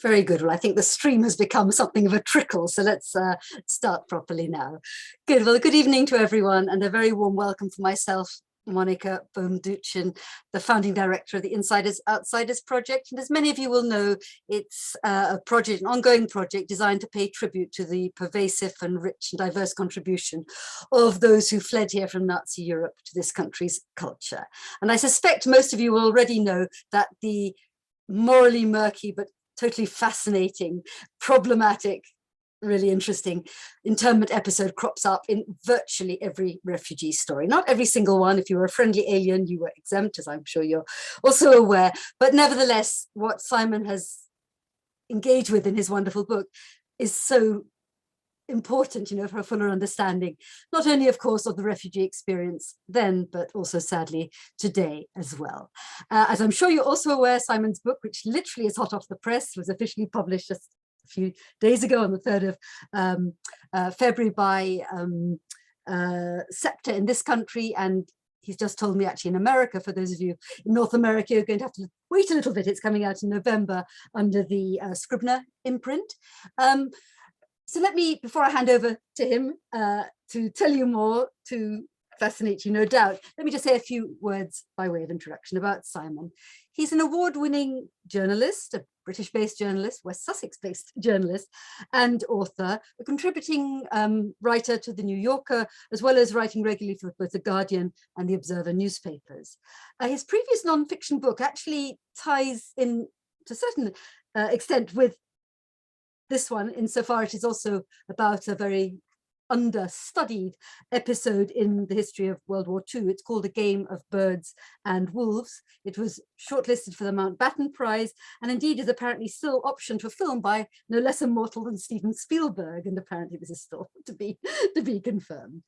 Very good. Well, I think the stream has become something of a trickle, so let's start properly now. Good. Well, good evening to everyone, and a very warm welcome for myself, Monica Bohm-Duchin, the founding director of the Insiders Outsiders project. And as many of you will know, it's a project, an ongoing project designed to pay tribute to the pervasive and rich and diverse contribution of those who fled here from Nazi Europe to this country's culture. And I suspect most of you will already know that the morally murky but totally fascinating, problematic, really interesting internment episode crops up in virtually every refugee story. Not every single one. If you were a friendly alien, you were exempt, as I'm sure you're also aware. But nevertheless, what Simon has engaged with in his wonderful book is so important, for a fuller understanding, not only, of course, of the refugee experience then, but also sadly today as well. As I'm sure you're also aware, Simon's book, which literally is hot off the press, was officially published just a few days ago on the 3rd of February by SEPTA in this country, and he's just told me actually in America, for those of you in North America, you're going to have to wait a little bit. It's coming out in November under the Scribner imprint. So let me, before I hand over to him to tell you more, to fascinate you, no doubt, let me just say a few words by way of introduction about Simon. He's an award-winning journalist, a British-based journalist, West Sussex-based journalist and author, a contributing writer to The New Yorker, as well as writing regularly for both The Guardian and The Observer newspapers. His previous non-fiction book actually ties in to a certain extent with this one, insofar it is also about a very understudied episode in the history of World War II. It's called A Game of Birds and Wolves. It was shortlisted for the Mountbatten Prize, and indeed is apparently still optioned for film by no less a mortal than Steven Spielberg, and apparently this is still to be confirmed.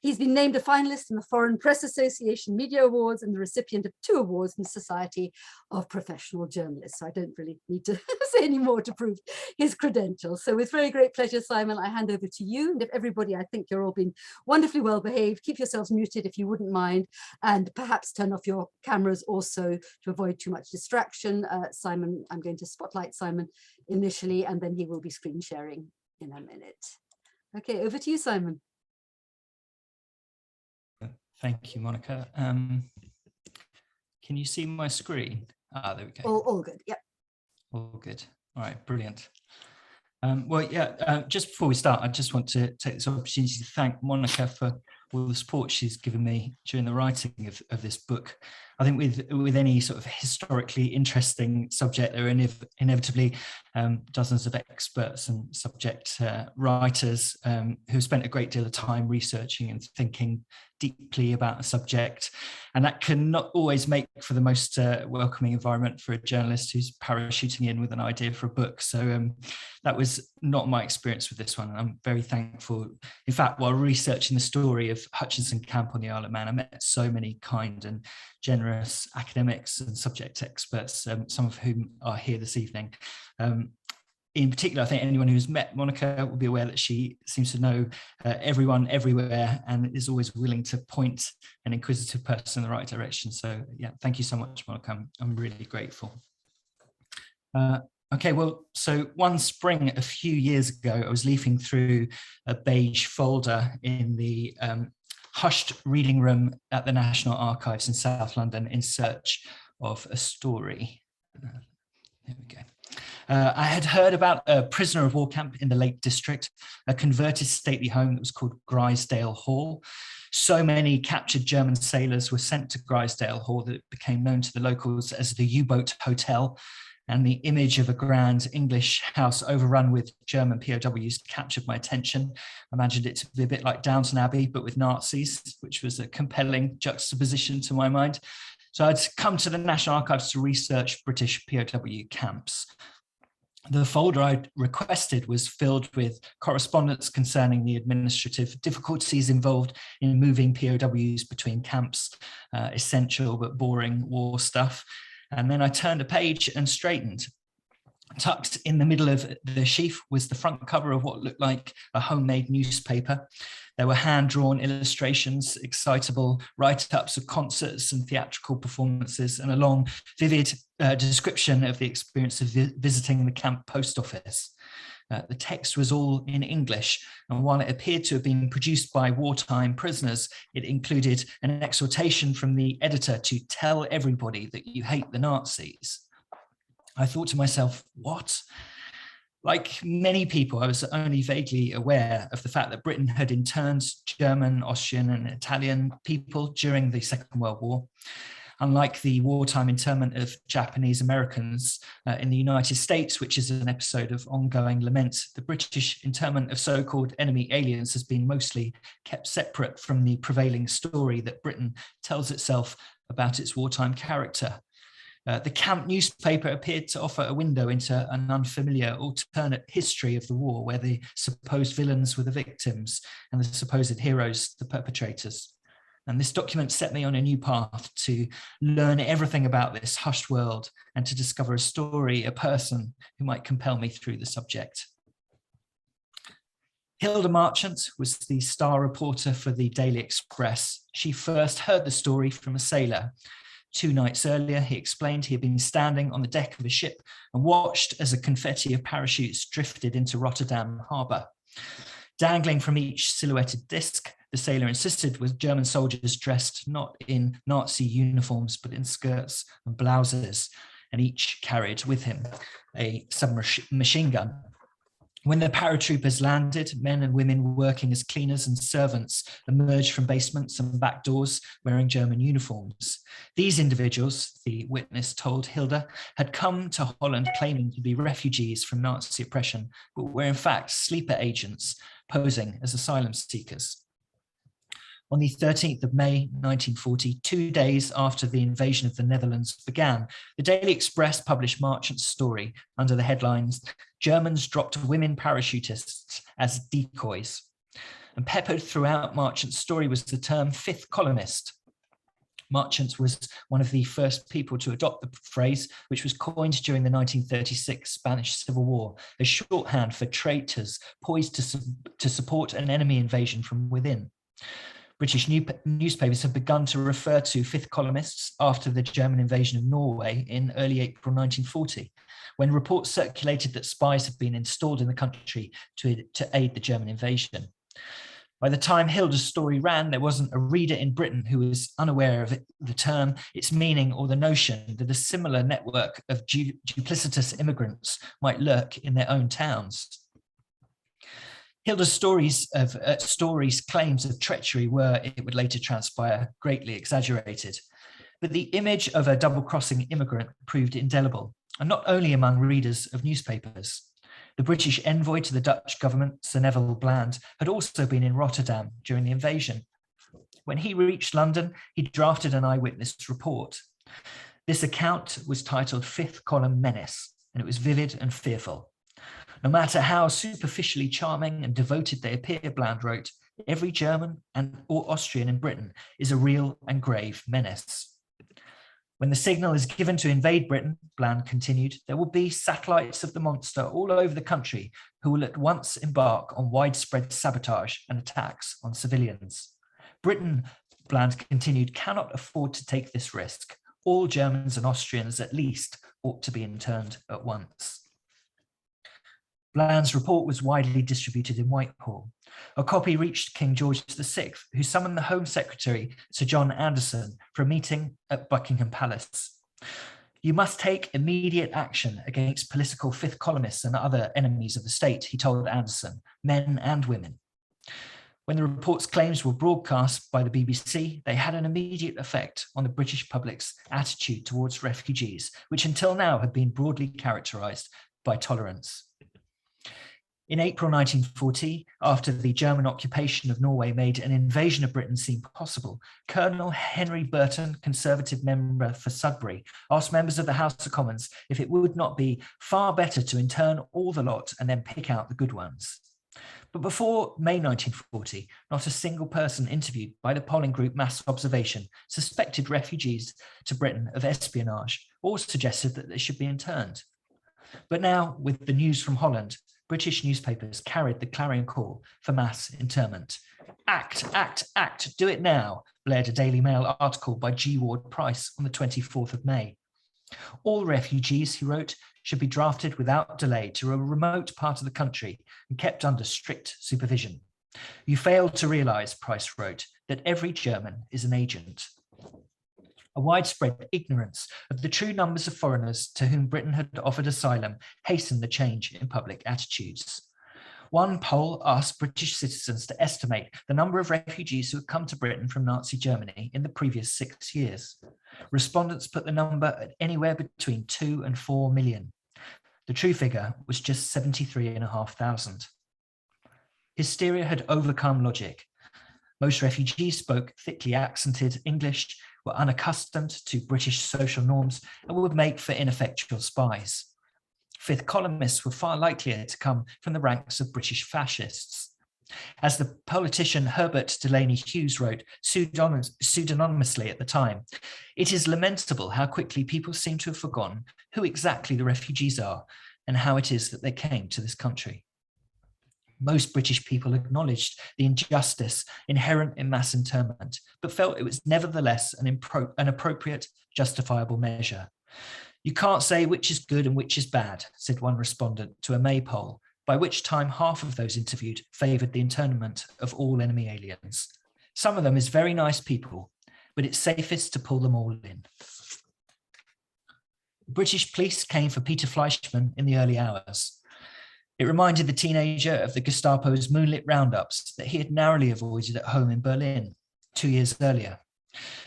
He's been named a finalist in the Foreign Press Association Media Awards and the recipient of 2 awards from the Society of Professional Journalists. So I don't really need to say any more to prove his credentials. So with very great pleasure, Simon, I hand over to you. And if everybody, I think you're all being wonderfully well behaved. Keep yourselves muted if you wouldn't mind, and perhaps turn off your cameras also to avoid too much distraction. Simon, I'm going to spotlight Simon initially, and then he will be screen sharing in a minute. Okay, over to you, Simon. Thank you, Monica. Can you see my screen? There we go. All good, yep. All good. All right, brilliant. Just before we start, I just want to take this opportunity to thank Monica for all the support she's given me during the writing of this book. I think with any sort of historically interesting subject, there are inevitably dozens of experts and subject writers who spent a great deal of time researching and thinking deeply about a subject, and that can not always make for the most welcoming environment for a journalist who's parachuting in with an idea for a book. So that was not my experience with this one, and I'm very thankful. In fact, while researching the story of Hutchinson camp on the Isle of Man, I met so many kind and generous academics and subject experts, some of whom are here this evening. In particular, I think anyone who's met Monica will be aware that she seems to know everyone everywhere and is always willing to point an inquisitive person in the right direction. So yeah, thank you so much, Monica. I'm really grateful. Okay, well, so one spring a few years ago, I was leafing through a beige folder in the hushed reading room at the National Archives in South London in search of a story. There we go. I had heard about a prisoner of war camp in the Lake District, a converted stately home that was called Grisdale Hall. So many captured German sailors were sent to Grisdale Hall that it became known to the locals as the U-boat Hotel, and the image of a grand English house overrun with German POWs captured my attention. I imagined it to be a bit like Downton Abbey, but with Nazis, which was a compelling juxtaposition to my mind. So I'd come to the National Archives to research British POW camps. The folder I'd requested was filled with correspondence concerning the administrative difficulties involved in moving POWs between camps, essential but boring war stuff. And then I turned a page and straightened. Tucked in the middle of the sheath was the front cover of what looked like a homemade newspaper. There were hand-drawn illustrations, excitable write-ups of concerts and theatrical performances, and a long, vivid description of the experience of visiting the camp post office. The text was all in English, and while it appeared to have been produced by wartime prisoners, it included an exhortation from the editor to tell everybody that you hate the Nazis. I thought to myself, what? Like many people, I was only vaguely aware of the fact that Britain had interned German, Austrian, and Italian people during the Second World War. Unlike the wartime internment of Japanese Americans in the United States, which is an episode of ongoing lament, the British internment of so-called enemy aliens has been mostly kept separate from the prevailing story that Britain tells itself about its wartime character. The camp newspaper appeared to offer a window into an unfamiliar alternate history of the war, where the supposed villains were the victims and the supposed heroes the perpetrators. And this document set me on a new path to learn everything about this hushed world and to discover a story, a person who might compel me through the subject. Hilda Marchant was the star reporter for the Daily Express. She first heard the story from a sailor. 2 nights earlier, he explained he had been standing on the deck of a ship and watched as a confetti of parachutes drifted into Rotterdam harbour. Dangling from each silhouetted disc, the sailor insisted with German soldiers dressed not in Nazi uniforms, but in skirts and blouses, and each carried with him a submachine gun. When the paratroopers landed, men and women working as cleaners and servants emerged from basements and back doors wearing German uniforms. These individuals, the witness told Hilda, had come to Holland claiming to be refugees from Nazi oppression, but were in fact sleeper agents posing as asylum seekers. On the 13th of May, 1940, 2 days after the invasion of the Netherlands began, the Daily Express published Marchant's story under the headlines, "Germans dropped women parachutists as decoys." And peppered throughout Marchant's story was the term fifth columnist. Marchant was one of the first people to adopt the phrase, which was coined during the 1936 Spanish Civil War, as shorthand for traitors poised to support an enemy invasion from within. British newspapers have begun to refer to fifth columnists after the German invasion of Norway in early April 1940, when reports circulated that spies had been installed in the country to aid the German invasion. By the time Hilda's story ran, there wasn't a reader in Britain who was unaware of the term, its meaning, or the notion that a similar network of duplicitous immigrants might lurk in their own towns. Hilda's claims of treachery were, it would later transpire, greatly exaggerated. But the image of a double-crossing immigrant proved indelible, and not only among readers of newspapers. The British envoy to the Dutch government, Sir Neville Bland, had also been in Rotterdam during the invasion. When he reached London, he drafted an eyewitness report. This account was titled Fifth Column Menace, and it was vivid and fearful. No matter how superficially charming and devoted they appear, Bland wrote, every German or Austrian in Britain is a real and grave menace. When the signal is given to invade Britain, Bland continued, there will be satellites of the monster all over the country who will at once embark on widespread sabotage and attacks on civilians. Britain, Bland continued, cannot afford to take this risk. All Germans and Austrians at least ought to be interned at once. Bland's report was widely distributed in Whitehall. A copy reached King George VI, who summoned the Home Secretary, Sir John Anderson, for a meeting at Buckingham Palace. You must take immediate action against political fifth columnists and other enemies of the state, he told Anderson, men and women. When the report's claims were broadcast by the BBC, they had an immediate effect on the British public's attitude towards refugees, which until now had been broadly characterised by tolerance. In April 1940, after the German occupation of Norway made an invasion of Britain seem possible, Colonel Henry Burton, Conservative member for Sudbury, asked members of the House of Commons if it would not be far better to intern all the lot and then pick out the good ones. But before May 1940, not a single person interviewed by the polling group Mass Observation suspected refugees to Britain of espionage or suggested that they should be interned. But now, with the news from Holland, British newspapers carried the clarion call for mass internment. Act, act, act, do it now, blared a Daily Mail article by G. Ward Price on the 24th of May. All refugees, he wrote, should be drafted without delay to a remote part of the country and kept under strict supervision. You fail to realise, Price wrote, that every German is an agent. A widespread ignorance of the true numbers of foreigners to whom Britain had offered asylum hastened the change in public attitudes. One poll asked British citizens to estimate the number of refugees who had come to Britain from Nazi Germany in the previous 6 years. Respondents put the number at anywhere between 2 and 4 million. The true figure was just 73,500. Hysteria had overcome logic. Most refugees spoke thickly accented English, were unaccustomed to British social norms, and would make for ineffectual spies. Fifth columnists were far likelier to come from the ranks of British fascists. As the politician Herbert Delaney Hughes wrote pseudonymously at the time, it is lamentable how quickly people seem to have forgotten who exactly the refugees are and how it is that they came to this country. Most British people acknowledged the injustice inherent in mass internment, but felt it was nevertheless an appropriate, justifiable measure. You can't say which is good and which is bad, said one respondent to a May poll, by which time half of those interviewed favoured the internment of all enemy aliens. Some of them is very nice people, but it's safest to pull them all in. British police came for Peter Fleischmann in the early hours. It reminded the teenager of the Gestapo's moonlit roundups that he had narrowly avoided at home in Berlin 2 years earlier.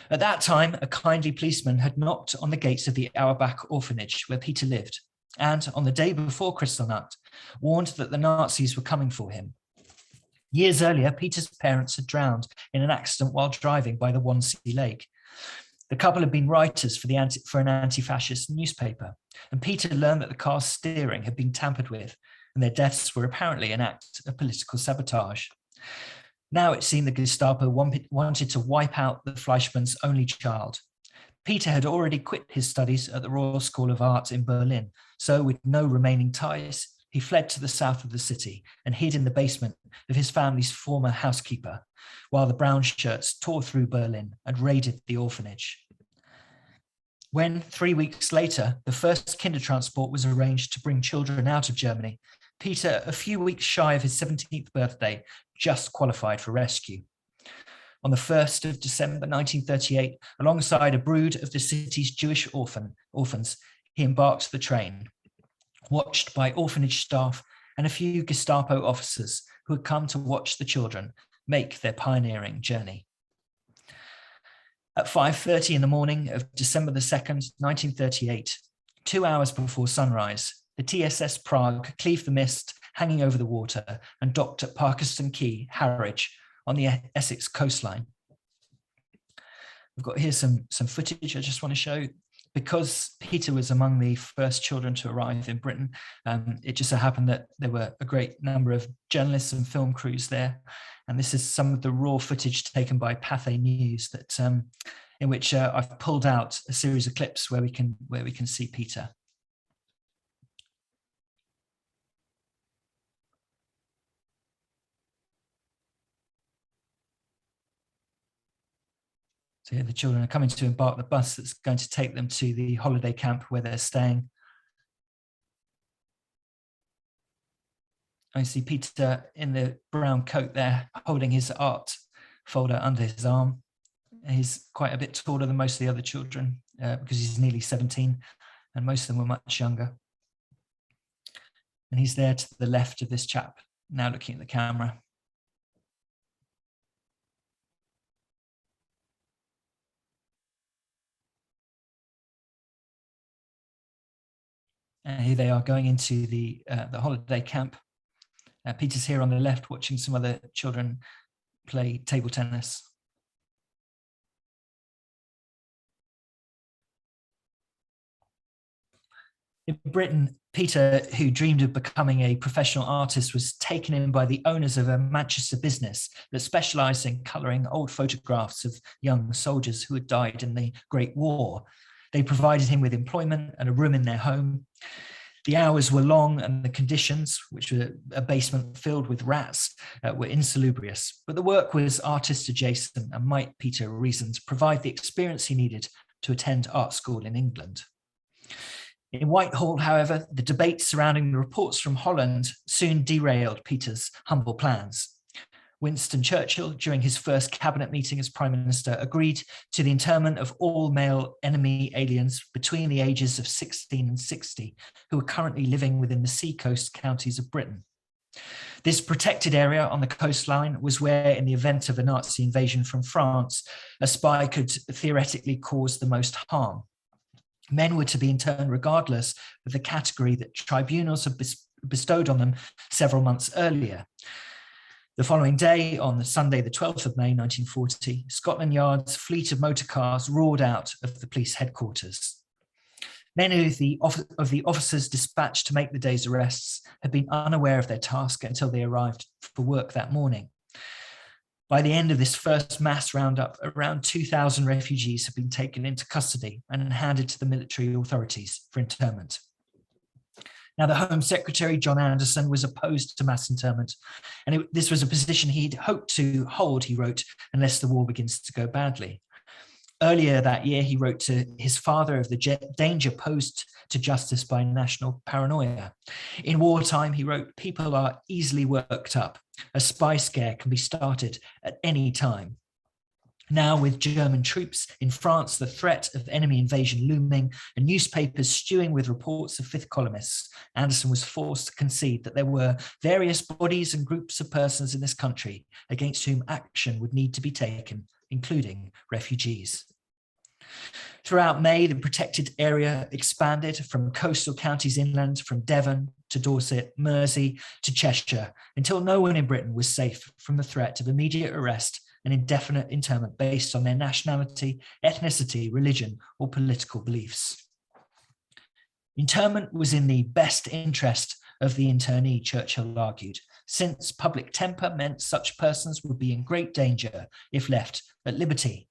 At that time, a kindly policeman had knocked on the gates of the Auerbach orphanage where Peter lived, and on the day before Kristallnacht, warned that the Nazis were coming for him. Years earlier, Peter's parents had drowned in an accident while driving by the Wannsee Lake. The couple had been writers for an anti-fascist newspaper, and Peter learned that the car's steering had been tampered with, and their deaths were apparently an act of political sabotage. Now it seemed the Gestapo wanted to wipe out the Fleischmann's only child. Peter had already quit his studies at the Royal School of Art in Berlin, so with no remaining ties, he fled to the south of the city and hid in the basement of his family's former housekeeper, while the brown shirts tore through Berlin and raided the orphanage. When, 3 weeks later, the first Kindertransport was arranged to bring children out of Germany, Peter, a few weeks shy of his 17th birthday, just qualified for rescue. On the 1st of December 1938, alongside a brood of the city's Jewish orphans, he embarked the train, watched by orphanage staff and a few Gestapo officers who had come to watch the children make their pioneering journey. At 5:30 in the morning of December the 2nd, 1938, 2 hours before sunrise, the TSS Prague cleaved the mist hanging over the water and docked at Parkeston Quay, Harwich, on the Essex coastline. I've got here some footage I just want to show. Because Peter was among the first children to arrive in Britain, it just so happened that there were a great number of journalists and film crews there. And this is some of the raw footage taken by Pathé News that in which I've pulled out a series of clips where we can see Peter. So here the children are coming to embark the bus that's going to take them to the holiday camp where they're staying. I see Peter in the brown coat there, holding his art folder under his arm. He's quite a bit taller than most of the other children because he's nearly 17 and most of them were much younger. And he's there to the left of this chap, now looking at the camera. Here they are going into the holiday camp. Peter's here on the left watching some other children play table tennis. In Britain, Peter, who dreamed of becoming a professional artist, was taken in by the owners of a Manchester business that specialised in colouring old photographs of young soldiers who had died in the Great War. They provided him with employment and a room in their home. The hours were long and the conditions, which were a basement filled with rats, were insalubrious. But the work was artist adjacent and might, Peter reasoned, provide the experience he needed to attend art school in England. In Whitehall, however, the debate surrounding the reports from Holland soon derailed Peter's humble plans. Winston Churchill, during his first cabinet meeting as Prime Minister, agreed to the internment of all male enemy aliens between the ages of 16 and 60 who are currently living within the seacoast counties of Britain. This protected area on the coastline was where, in the event of a Nazi invasion from France, a spy could theoretically cause the most harm. Men were to be interned regardless of the category that tribunals had bestowed on them several months earlier. The following day, on Sunday, the 12th of May, 1940, Scotland Yard's fleet of motor cars roared out of the police headquarters. Many of the officers dispatched to make the day's arrests had been unaware of their task until they arrived for work that morning. By the end of this first mass roundup, around 2,000 refugees had been taken into custody and handed to the military authorities for internment. Now, the Home Secretary, John Anderson, was opposed to mass internment, and this was a position he'd hoped to hold, he wrote, unless the war begins to go badly. Earlier that year, he wrote to his father of the danger posed to justice by national paranoia. In wartime, he wrote, people are easily worked up. A spy scare can be started at any time. Now, with German troops in France, the threat of enemy invasion looming, and newspapers stewing with reports of fifth columnists, Anderson was forced to concede that there were various bodies and groups of persons in this country against whom action would need to be taken, including refugees. Throughout May, the protected area expanded from coastal counties inland, from Devon to Dorset, Mersey to Cheshire, until no one in Britain was safe from the threat of immediate arrest and indefinite internment based on their nationality, ethnicity, religion, or political beliefs. Internment was in the best interest of the internee, Churchill argued, since public temper meant such persons would be in great danger if left at liberty.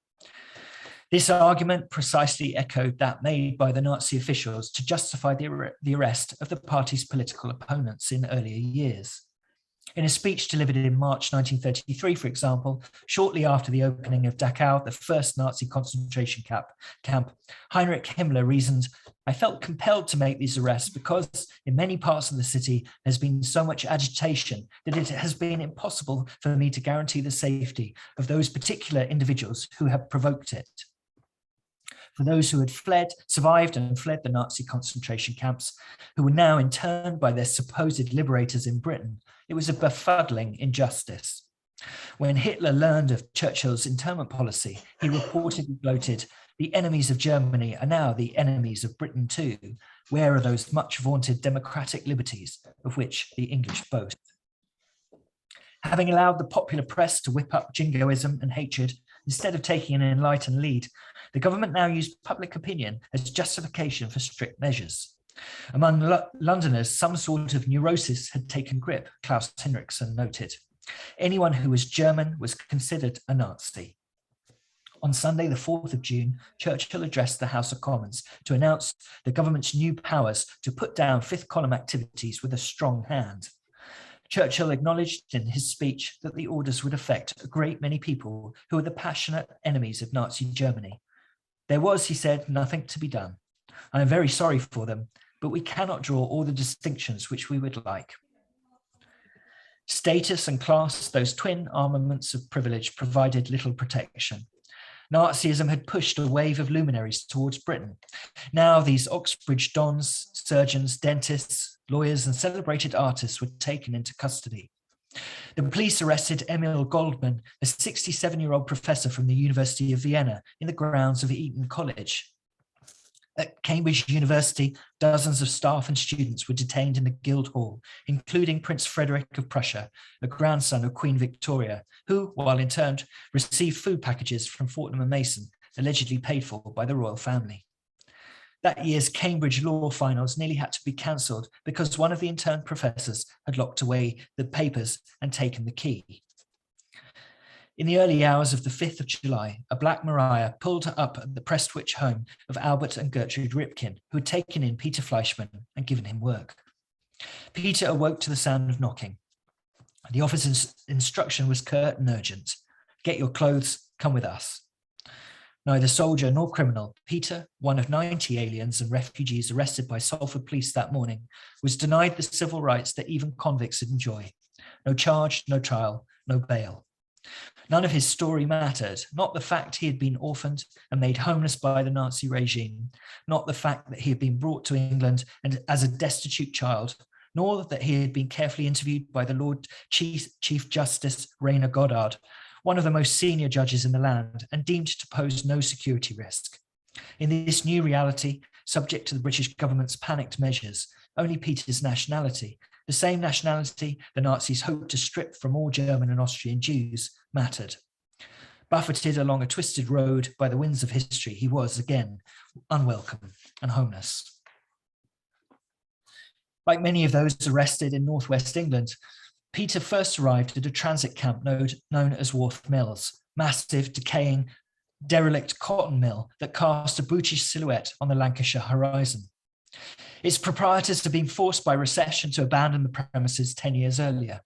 This argument precisely echoed that made by the Nazi officials to justify the arrest of the party's political opponents in earlier years. In a speech delivered in March 1933, for example, shortly after the opening of Dachau, the first Nazi concentration camp, Heinrich Himmler reasoned, I felt compelled to make these arrests because in many parts of the city there's been so much agitation that it has been impossible for me to guarantee the safety of those particular individuals who have provoked it. For those who had survived and fled the Nazi concentration camps, who were now interned by their supposed liberators in Britain, it was a befuddling injustice. When Hitler learned of Churchill's internment policy, he reportedly gloated, the enemies of Germany are now the enemies of Britain too. Where are those much vaunted democratic liberties of which the English boast? Having allowed the popular press to whip up jingoism and hatred, instead of taking an enlightened lead, the government now used public opinion as justification for strict measures. Among Londoners, some sort of neurosis had taken grip, Klaus Hinrichsen noted. Anyone who was German was considered a Nazi. On Sunday, the 4th of June, Churchill addressed the House of Commons to announce the government's new powers to put down fifth column activities with a strong hand. Churchill acknowledged in his speech that the orders would affect a great many people who were the passionate enemies of Nazi Germany. There was, he said, nothing to be done. I am very sorry for them, but we cannot draw all the distinctions which we would like. Status and class, those twin armaments of privilege, provided little protection. Nazism had pushed a wave of luminaries towards Britain. Now these Oxbridge dons, surgeons, dentists, lawyers, and celebrated artists were taken into custody. The police arrested Emil Goldman, a 67-year-old professor from the University of Vienna, in the grounds of Eton College. At Cambridge University, dozens of staff and students were detained in the Guildhall, including Prince Frederick of Prussia, a grandson of Queen Victoria, who, while interned, received food packages from Fortnum and Mason, allegedly paid for by the royal family. That year's Cambridge law finals nearly had to be cancelled because one of the interned professors had locked away the papers and taken the key. In the early hours of the 5th of July, a Black Maria pulled up at the Prestwich home of Albert and Gertrude Ripkin, who had taken in Peter Fleischmann and given him work. Peter awoke to the sound of knocking. The officer's instruction was curt and urgent. Get your clothes, come with us. Neither soldier nor criminal, Peter, one of 90 aliens and refugees arrested by Salford police that morning, was denied the civil rights that even convicts enjoy. No charge, no trial, no bail. None of his story mattered, not the fact he had been orphaned and made homeless by the Nazi regime, not the fact that he had been brought to England and as a destitute child, nor that he had been carefully interviewed by the Lord Chief Justice Rayner Goddard, one of the most senior judges in the land, and deemed to pose no security risk. In this new reality, subject to the British government's panicked measures, only Peter's nationality, the same nationality the Nazis hoped to strip from all German and Austrian Jews, mattered. Buffeted along a twisted road by the winds of history, he was again unwelcome and homeless. Like many of those arrested in northwest England, Peter first arrived at a transit camp known as Wharf Mills, massive, decaying, derelict cotton mill that cast a brutish silhouette on the Lancashire horizon. Its proprietors had been forced by recession to abandon the premises 10 years earlier.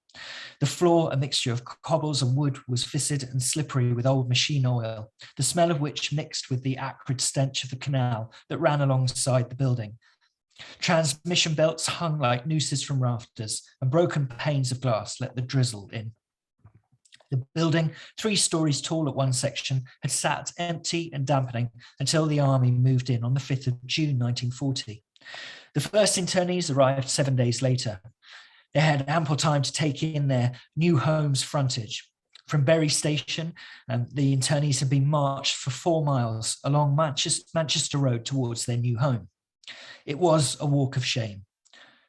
The floor, a mixture of cobbles and wood, was viscid and slippery with old machine oil, the smell of which mixed with the acrid stench of the canal that ran alongside the building. Transmission belts hung like nooses from rafters, and broken panes of glass let the drizzle in. The building, 3 stories tall at one section, had sat empty and dampening until the army moved in on the 5th of June 1940. The first internees arrived 7 days later. They had ample time to take in their new home's frontage. From Bury Station, the internees had been marched for 4 miles along Manchester Road towards their new home. It was a walk of shame.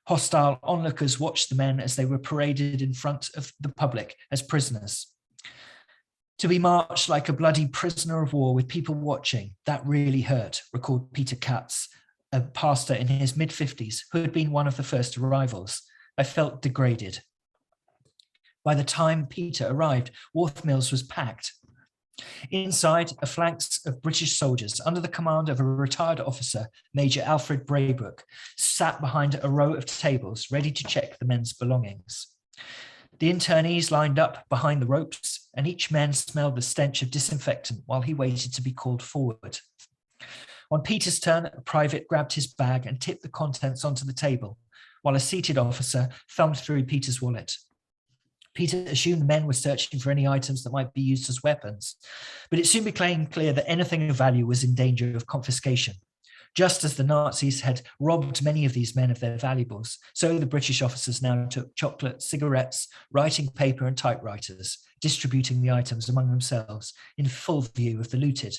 Hostile onlookers watched the men as they were paraded in front of the public as prisoners. To be marched like a bloody prisoner of war with people watching, that really hurt, recalled Peter Katz, a pastor in his mid-50s who had been one of the first arrivals. I felt degraded. By the time Peter arrived, Wharf Mills was packed. Inside, a phalanx of British soldiers under the command of a retired officer, Major Alfred Braybrook, sat behind a row of tables ready to check the men's belongings. The internees lined up behind the ropes, and each man smelled the stench of disinfectant while he waited to be called forward. On Peter's turn, a private grabbed his bag and tipped the contents onto the table, while a seated officer thumbed through Peter's wallet. Peter assumed the men were searching for any items that might be used as weapons, but it soon became clear that anything of value was in danger of confiscation. Just as the Nazis had robbed many of these men of their valuables, so the British officers now took chocolate, cigarettes, writing paper and typewriters, distributing the items among themselves in full view of the looted.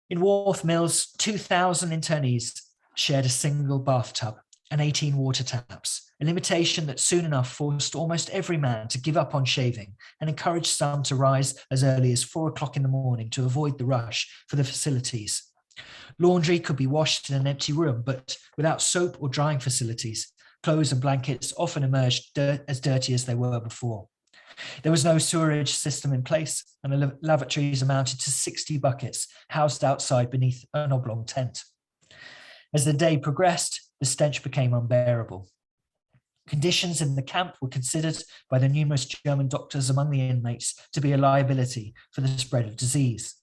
In Wharf Mills, 2,000 internees shared a single bathtub and 18 water taps, a limitation that soon enough forced almost every man to give up on shaving and encouraged some to rise as early as 4 o'clock in the morning to avoid the rush for the facilities. Laundry could be washed in an empty room, but without soap or drying facilities, clothes and blankets often emerged as dirty as they were before. There was no sewerage system in place, and the lavatories amounted to 60 buckets housed outside beneath an oblong tent. As the day progressed, the stench became unbearable. Conditions in the camp were considered by the numerous German doctors among the inmates to be a liability for the spread of disease.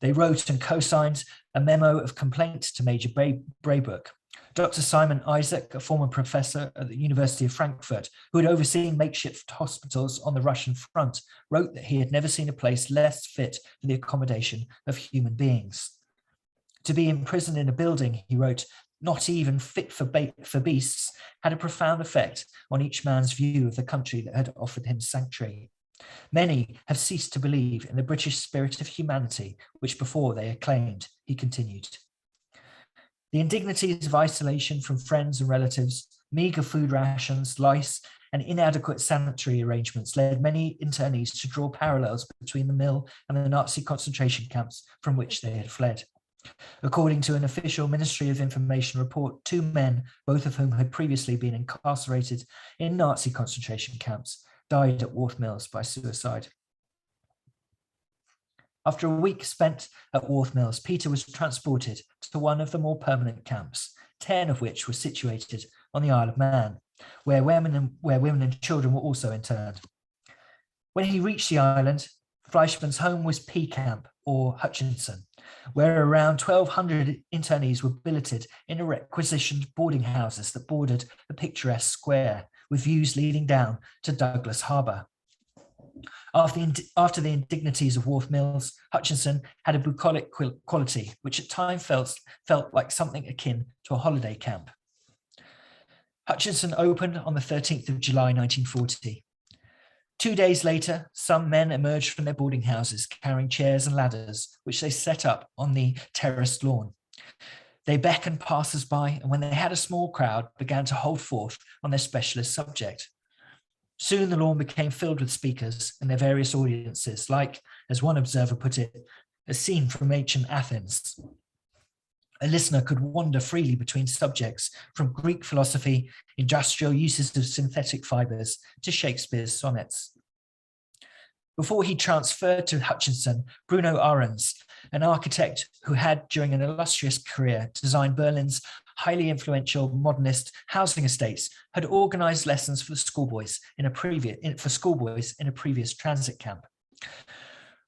They wrote and co-signed a memo of complaint to Major Braybrook. Dr. Simon Isaac, a former professor at the University of Frankfurt, who had overseen makeshift hospitals on the Russian front, wrote that he had never seen a place less fit for the accommodation of human beings. To be imprisoned in a building, he wrote, not even fit for beasts, had a profound effect on each man's view of the country that had offered him sanctuary. Many have ceased to believe in the British spirit of humanity, which before they acclaimed, he continued. The indignities of isolation from friends and relatives, meagre food rations, lice, and inadequate sanitary arrangements led many internees to draw parallels between the mill and the Nazi concentration camps from which they had fled. According to an official Ministry of Information report, 2 men, both of whom had previously been incarcerated in Nazi concentration camps, died at Wharf Mills by suicide. After a week spent at Wharf Mills, Peter was transported to one of the more permanent camps, 10 of which were situated on the Isle of Man, where women and children were also interned. When he reached the island, Fleischmann's home was P Camp, or Hutchinson, where around 1,200 internees were billeted in requisitioned boarding houses that bordered the picturesque square, with views leading down to Douglas Harbour. After the indignities of Wharf Mills, Hutchinson had a bucolic quality, which at times felt like something akin to a holiday camp. Hutchinson opened on the 13th of July 1940. 2 days later, some men emerged from their boarding houses carrying chairs and ladders, which they set up on the terraced lawn. They beckoned passers-by, and when they had a small crowd, began to hold forth on their specialist subject. Soon the lawn became filled with speakers and their various audiences, like, as one observer put it, a scene from ancient Athens. A listener could wander freely between subjects, from Greek philosophy, industrial uses of synthetic fibres, to Shakespeare's sonnets. Before he transferred to Hutchinson, Bruno Ahrens, an architect who had, during an illustrious career, designed Berlin's highly influential modernist housing estates, had organised lessons for schoolboys in a previous transit camp.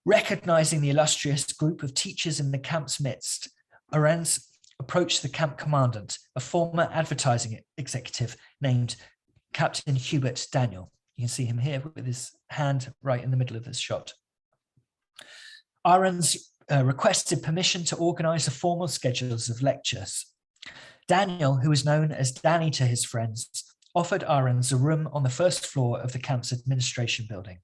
Recognising the illustrious group of teachers in the camp's midst, Ahrens approached the camp commandant, a former advertising executive named Captain Hubert Daniel. You can see him here with his hand right in the middle of this shot. Ahrens requested permission to organise the formal schedules of lectures. Daniel, who was known as Danny to his friends, offered Ahrens a room on the first floor of the camp's administration building.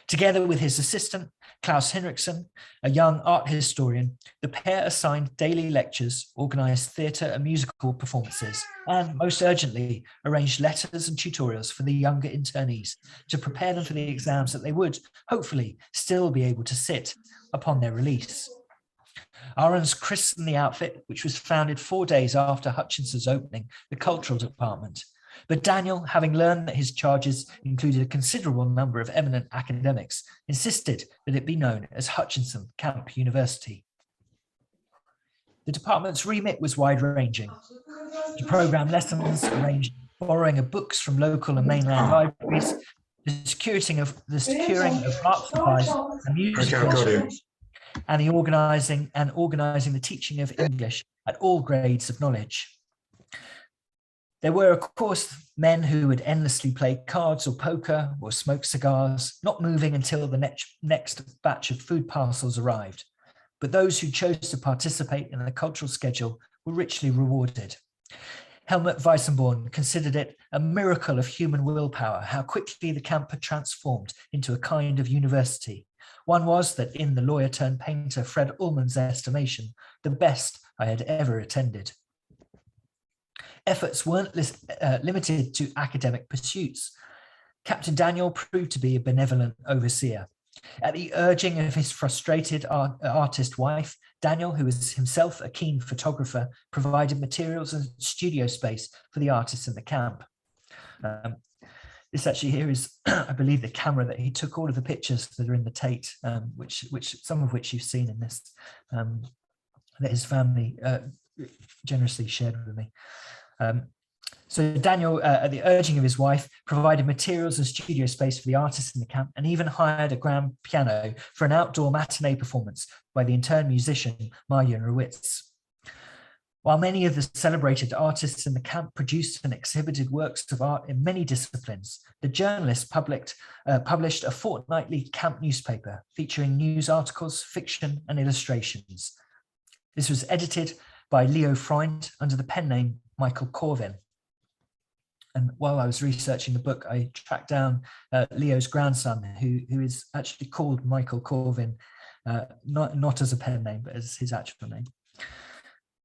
Together with his assistant, Klaus Hinrichsen, a young art historian, the pair assigned daily lectures, organised theatre and musical performances, and most urgently, arranged letters and tutorials for the younger internees to prepare them for the exams that they would, hopefully, still be able to sit upon their release. Ahrens christened the outfit, which was founded 4 days after Hutchinson's opening, the Cultural Department. But Daniel, having learned that his charges included a considerable number of eminent academics, insisted that it be known as Hutchinson Camp University. The department's remit was wide-ranging. To program lessons, arrange borrowing of books from local and mainland libraries, the securing of art supplies and music instruments, and the organising the teaching of English at all grades of knowledge. There were, of course, men who would endlessly play cards or poker or smoke cigars, not moving until the next batch of food parcels arrived. But those who chose to participate in the cultural schedule were richly rewarded. Helmut Weissenborn considered it a miracle of human willpower, how quickly the camp had transformed into a kind of university. One was that, in the lawyer-turned-painter Fred Ullman's estimation, the best I had ever attended. Efforts weren't limited to academic pursuits. Captain Daniel proved to be a benevolent overseer. At the urging of his frustrated artist wife, Daniel, who was himself a keen photographer, provided materials and studio space for the artists in the camp. This actually here is, I believe, the camera that he took all of the pictures that are in the Tate, some of which you've seen in this, that his family generously shared with me. So Daniel, at the urging of his wife, provided materials and studio space for the artists in the camp, and even hired a grand piano for an outdoor matinee performance by the intern musician Marjan Ruwitz. While many of the celebrated artists in the camp produced and exhibited works of art in many disciplines, the journalists published a fortnightly camp newspaper featuring news articles, fiction, and illustrations. This was edited by Leo Freund under the pen name Michael Corvin. And while I was researching the book, I tracked down Leo's grandson, who is actually called Michael Corvin, not as a pen name, but as his actual name.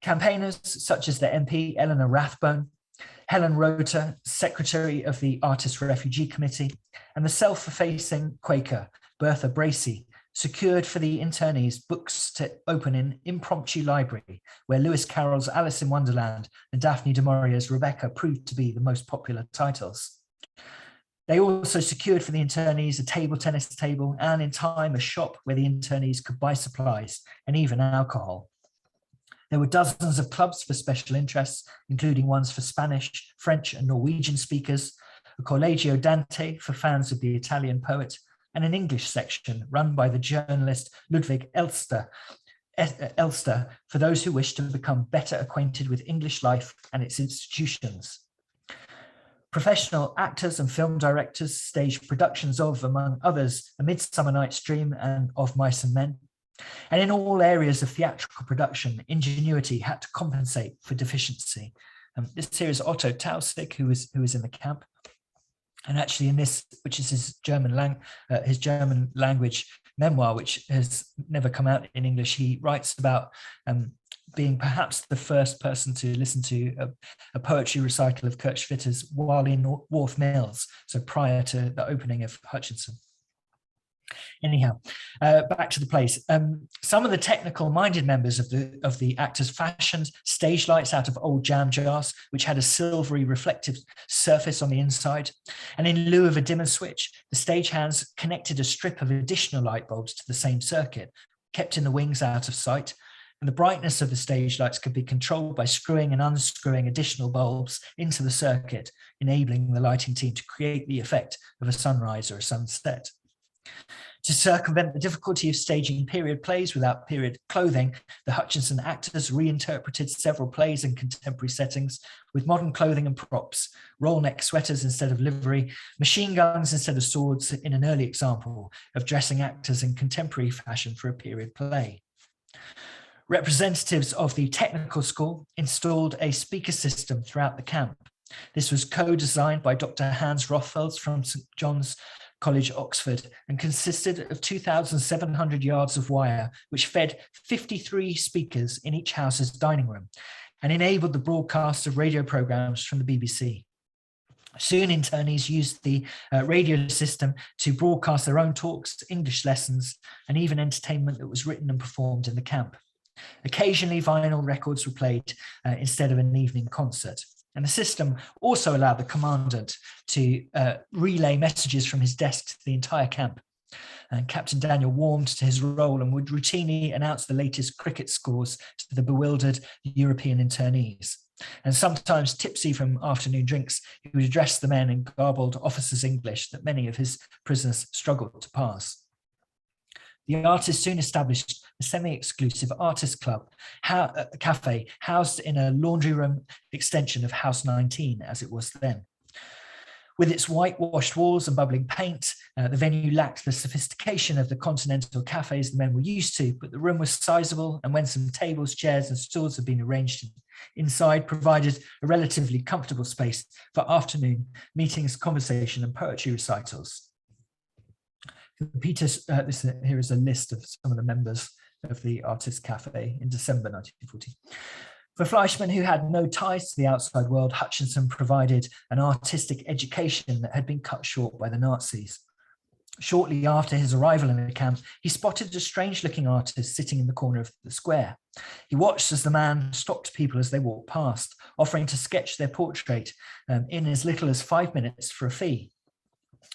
Campaigners such as the MP Eleanor Rathbone, Helen Rota, Secretary of the Artist Refugee Committee, and the self-effacing Quaker Bertha Bracey secured for the internees books to open in Impromptu Library, where Lewis Carroll's Alice in Wonderland and Daphne du Maurier's Rebecca proved to be the most popular titles. They also secured for the internees a table tennis table and, in time, a shop where the internees could buy supplies and even alcohol. There were dozens of clubs for special interests, including ones for Spanish, French and Norwegian speakers, a Collegio Dante for fans of the Italian poet, and an English section run by the journalist Ludwig Elster for those who wish to become better acquainted with English life and its institutions. Professional actors and film directors staged productions of, among others, A Midsummer Night's Dream and Of Mice and Men. And in all areas of theatrical production, ingenuity had to compensate for deficiency. This here is Otto Tausig, who was in the camp. And actually in this, which is his German language memoir, which has never come out in English, he writes about being perhaps the first person to listen to a poetry recital of Kurt Schwitter's while in Wharf Mills, so prior to the opening of Hutchinson. Anyhow, back to the plays. Some of the technical-minded members of the actors fashioned stage lights out of old jam jars, which had a silvery reflective surface on the inside. And in lieu of a dimmer switch, the stagehands connected a strip of additional light bulbs to the same circuit, kept in the wings out of sight. And the brightness of the stage lights could be controlled by screwing and unscrewing additional bulbs into the circuit, enabling the lighting team to create the effect of a sunrise or a sunset. To circumvent the difficulty of staging period plays without period clothing, the Hutchinson actors reinterpreted several plays in contemporary settings with modern clothing and props, roll neck sweaters instead of livery, machine guns instead of swords, in an early example of dressing actors in contemporary fashion for a period play. Representatives of the technical school installed a speaker system throughout the camp. This was co-designed by Dr. Hans Rothfels from St. John's College, Oxford, and consisted of 2,700 yards of wire, which fed 53 speakers in each house's dining room and enabled the broadcast of radio programs from the BBC. Soon internees used the radio system to broadcast their own talks, English lessons, and even entertainment that was written and performed in the camp. Occasionally, vinyl records were played instead of an evening concert. And the system also allowed the commandant to relay messages from his desk to the entire camp. And Captain Daniel warmed to his role and would routinely announce the latest cricket scores to the bewildered European internees. And sometimes tipsy from afternoon drinks, he would address the men in garbled officers' English that many of his prisoners struggled to pass. The artist soon established a semi-exclusive artist club, cafe, housed in a laundry room extension of House 19, as it was then. With its whitewashed walls and bubbling paint, the venue lacked the sophistication of the continental cafes the men were used to, but the room was sizable, and when some tables, chairs and stools had been arranged inside, provided a relatively comfortable space for afternoon meetings, conversation and poetry recitals. Peter, here is a list of some of the members of the Artist Cafe in December 1940. For Fleischmann, who had no ties to the outside world, Hutchinson provided an artistic education that had been cut short by the Nazis. Shortly after his arrival in the camp, he spotted a strange-looking artist sitting in the corner of the square. He watched as the man stopped people as they walked past, offering to sketch their portrait in as little as 5 minutes for a fee.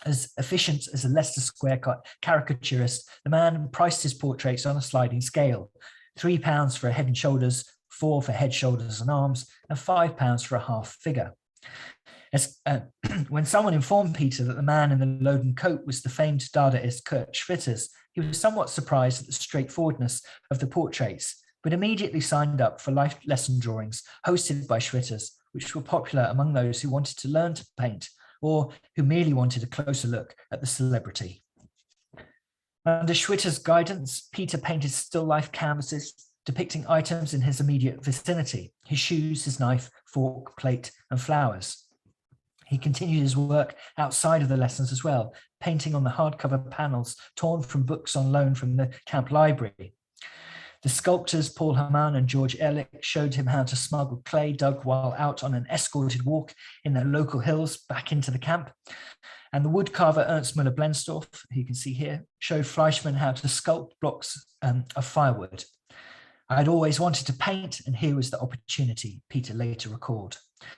As efficient as a Leicester Square caricaturist, the man priced his portraits on a sliding scale: £3 for a head and shoulders, £4 for head, shoulders and arms, and £5 for a half figure. When someone informed Peter that the man in the Loden coat was the famed Dadaist Kurt Schwitters, he was somewhat surprised at the straightforwardness of the portraits, but immediately signed up for life lesson drawings hosted by Schwitters, which were popular among those who wanted to learn to paint or who merely wanted a closer look at the celebrity. Under Schwitter's guidance, Peter painted still life canvases depicting items in his immediate vicinity: his shoes, his knife, fork, plate, and flowers. He continued his work outside of the lessons as well, painting on the hardcover panels torn from books on loan from the camp library. The sculptors Paul Hamann and George Ehrlich showed him how to smuggle clay dug while out on an escorted walk in the local hills back into the camp. And the woodcarver Ernst Müller-Blensdorf, who you can see here, showed Fleischmann how to sculpt blocks of firewood. I had always wanted to paint, and here was the opportunity, Peter later recalled.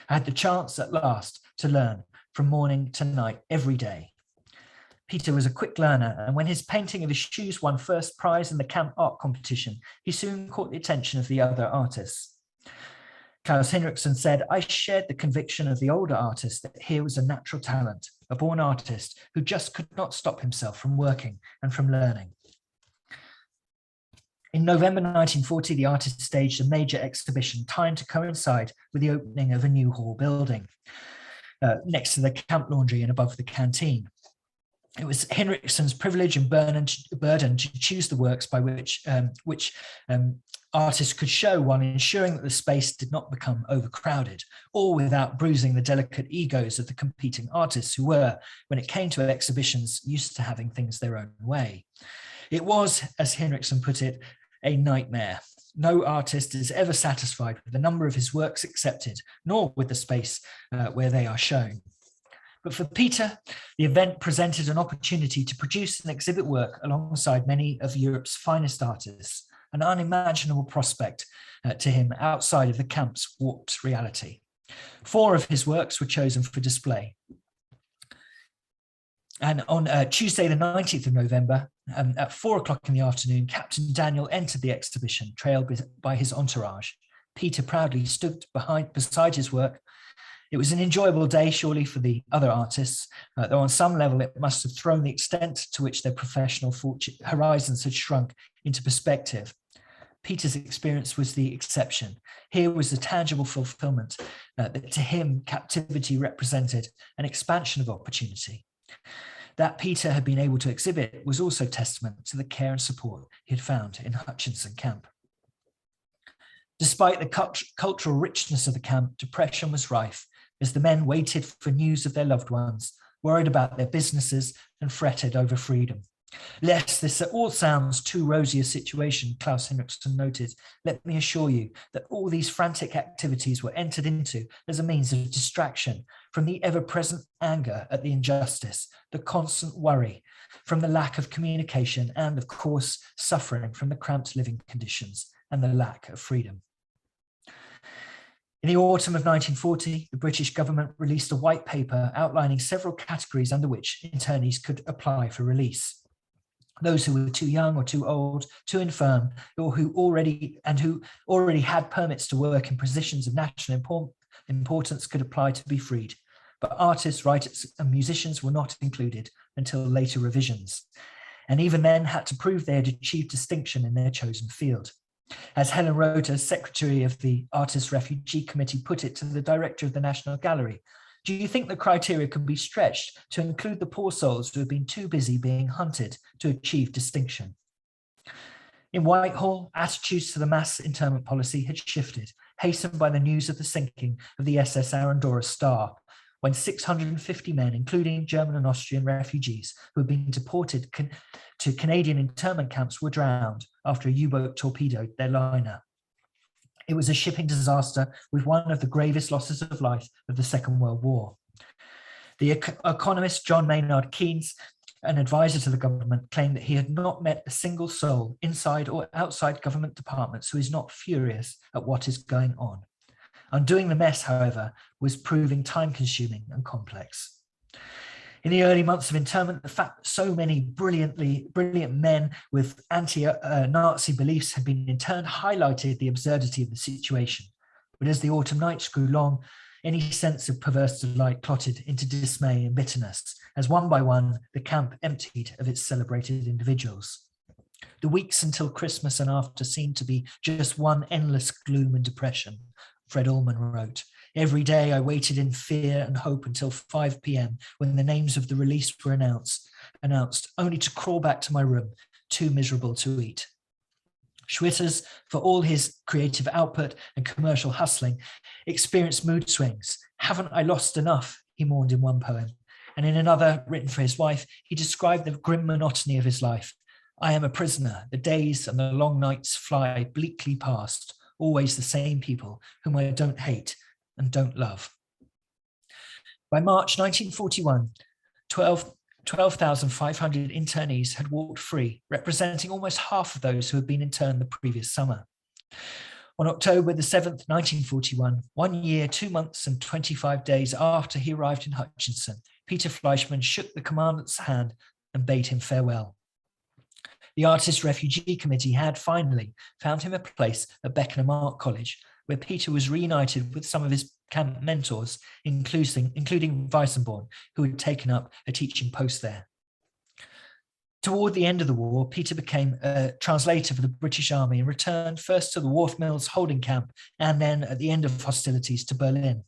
I had the chance at last to learn, from morning to night, every day. Peter was a quick learner, and when his painting of his shoes won first prize in the camp art competition, he soon caught the attention of the other artists. Klaus Hinrichsen said, "I shared the conviction of the older artist that here was a natural talent, a born artist who just could not stop himself from working and from learning." In November 1940, the artist staged a major exhibition timed to coincide with the opening of a new hall building next to the camp laundry and above the canteen. It was Hinrichsen's privilege and burden to choose the works by which artists could show, while ensuring that the space did not become overcrowded, or without bruising the delicate egos of the competing artists who were, when it came to exhibitions, used to having things their own way. It was, as Hinrichsen put it, a nightmare. No artist is ever satisfied with the number of his works accepted, nor with the space where they are shown. But for Peter, the event presented an opportunity to produce and exhibit work alongside many of Europe's finest artists, an unimaginable prospect to him outside of the camp's warped reality. 4 of his works were chosen for display. And on Tuesday, the 19th of November, at 4 o'clock in the afternoon, Captain Daniel entered the exhibition, trailed by his entourage. Peter proudly stood beside his work. It was an enjoyable day, surely, for the other artists, though on some level it must have thrown the extent to which their professional horizons had shrunk into perspective. Peter's experience was the exception. Here was the tangible fulfillment that to him captivity represented an expansion of opportunity. That Peter had been able to exhibit was also testament to the care and support he had found in Hutchinson camp. Despite the cultural richness of the camp, depression was rife as the men waited for news of their loved ones, worried about their businesses and fretted over freedom. Lest this all sounds too rosy a situation, Klaus Hinrichsen noted, let me assure you that all these frantic activities were entered into as a means of distraction from the ever-present anger at the injustice, the constant worry from the lack of communication, and of course, suffering from the cramped living conditions and the lack of freedom. In the autumn of 1940, the British government released a white paper outlining several categories under which internees could apply for release. Those who were too young or too old, too infirm, or who already had permits to work in positions of national importance could apply to be freed. But artists, writers, and musicians were not included until later revisions, and even then had to prove they had achieved distinction in their chosen field. As Helen Rota, secretary of the Artists' Refugee Committee, put it to the director of the National Gallery, do you think the criteria could be stretched to include the poor souls who have been too busy being hunted to achieve distinction? In Whitehall, attitudes to the mass internment policy had shifted, hastened by the news of the sinking of the SS Arandora Star, when 650 men, including German and Austrian refugees who had been deported to Canadian internment camps, were drowned after a U-boat torpedoed their liner. It was a shipping disaster with one of the gravest losses of life of the Second World War. The economist John Maynard Keynes, an advisor to the government, claimed that he had not met a single soul inside or outside government departments who is not furious at what is going on. Undoing the mess, however, was proving time-consuming and complex. In the early months of internment, the fact that so many brilliant men with anti-Nazi beliefs had been interned highlighted the absurdity of the situation. But as the autumn nights grew long, any sense of perverse delight clotted into dismay and bitterness, as one by one the camp emptied of its celebrated individuals. The weeks until Christmas and after seemed to be just one endless gloom and depression. Fred Ullman wrote, every day I waited in fear and hope until 5 p.m. when the names of the released were announced, only to crawl back to my room, too miserable to eat. Schwitters, for all his creative output and commercial hustling, experienced mood swings. Haven't I lost enough? He mourned in one poem. And in another, written for his wife, he described the grim monotony of his life. I am a prisoner. The days and the long nights fly bleakly past. Always the same people whom I don't hate and don't love. By March 1941, 12,500 internees had walked free, representing almost half of those who had been interned the previous summer. On October the 7th, 1941, 1 year, 2 months and 25 days after he arrived in Hutchinson, Peter Fleischmann shook the commandant's hand and bade him farewell. The Artist Refugee Committee had finally found him a place at Beckenham Art College, where Peter was reunited with some of his camp mentors, including Weissenborn, who had taken up a teaching post there. Toward the end of the war, Peter became a translator for the British Army and returned first to the Wharf Mills holding camp and then at the end of hostilities to Berlin.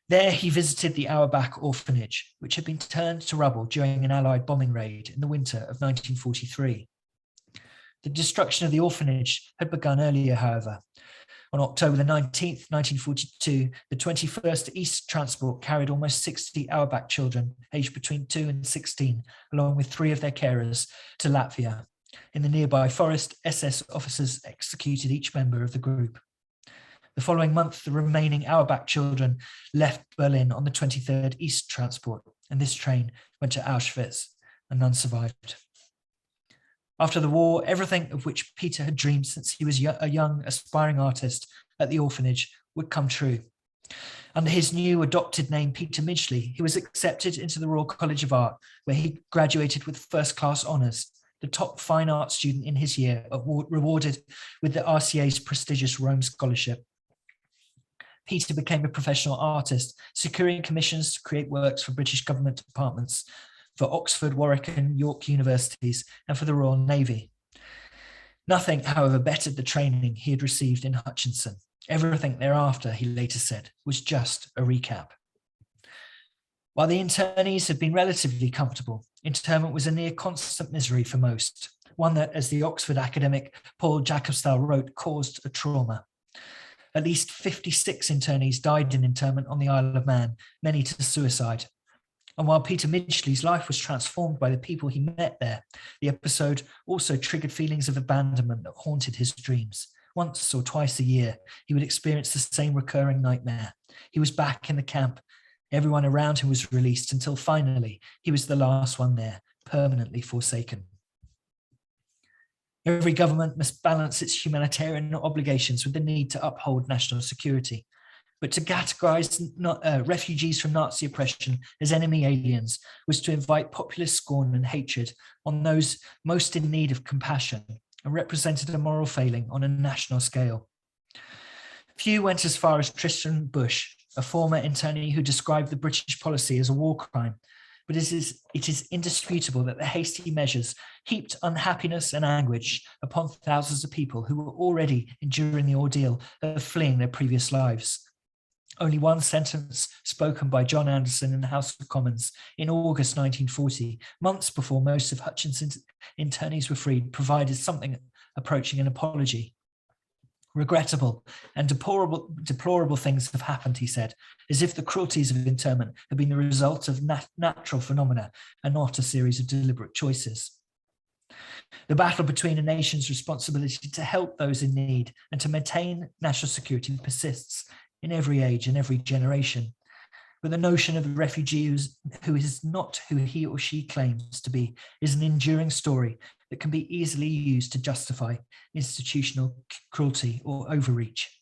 There he visited the Auerbach orphanage, which had been turned to rubble during an Allied bombing raid in the winter of 1943. The destruction of the orphanage had begun earlier, however. On October the 19th, 1942, the 21st East Transport carried almost 60 Auerbach children, aged between 2 and 16, along with 3 of their carers, to Latvia. In the nearby forest, SS officers executed each member of the group. The following month, the remaining Auerbach children left Berlin on the 23rd East Transport, and this train went to Auschwitz, and none survived. After the war, everything of which Peter had dreamed since he was a young, aspiring artist at the orphanage would come true. Under his new adopted name, Peter Midgley, he was accepted into the Royal College of Art, where he graduated with first-class honours, the top fine art student in his year, rewarded with the RCA's prestigious Rome Scholarship. Peter became a professional artist, securing commissions to create works for British government departments, for Oxford, Warwick and York universities, and for the Royal Navy. Nothing, however, bettered the training he had received in Hutchinson. Everything thereafter, he later said, was just a recap. While the internees had been relatively comfortable, internment was a near constant misery for most, one that, as the Oxford academic Paul Jacobsthal wrote, caused a trauma. At least 56 internees died in internment on the Isle of Man, many to suicide. And while Peter Midgley's life was transformed by the people he met there, the episode also triggered feelings of abandonment that haunted his dreams. Once or twice a year, he would experience the same recurring nightmare. He was back in the camp. Everyone around him was released until finally he was the last one there, permanently forsaken. Every government must balance its humanitarian obligations with the need to uphold national security. But to categorize refugees from Nazi oppression as enemy aliens was to invite populist scorn and hatred on those most in need of compassion and represented a moral failing on a national scale. Few went as far as Tristan Bush, a former internee who described the British policy as a war crime, but it is indisputable that the hasty measures heaped unhappiness and anguish upon thousands of people who were already enduring the ordeal of fleeing their previous lives. Only one sentence spoken by John Anderson in the House of Commons in August 1940, months before most of Hutchinson's internees were freed, provided something approaching an apology. Regrettable and deplorable things have happened, he said, as if the cruelties of internment had been the result of natural phenomena and not a series of deliberate choices. The battle between a nation's responsibility to help those in need and to maintain national security persists in every age and every generation. But the notion of the refugee who is not who he or she claims to be is an enduring story that can be easily used to justify institutional cruelty or overreach.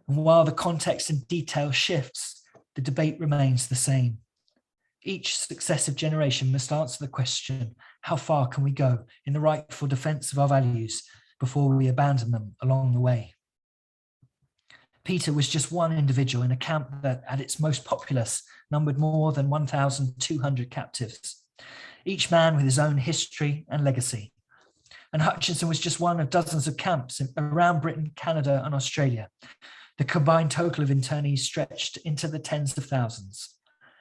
And while the context and detail shifts, the debate remains the same. Each successive generation must answer the question, how far can we go in the rightful defence of our values before we abandon them along the way? Peter was just one individual in a camp that, at its most populous, numbered more than 1,200 captives, each man with his own history and legacy. And Hutchinson was just one of dozens of camps around Britain, Canada, and Australia. The combined total of internees stretched into the tens of thousands.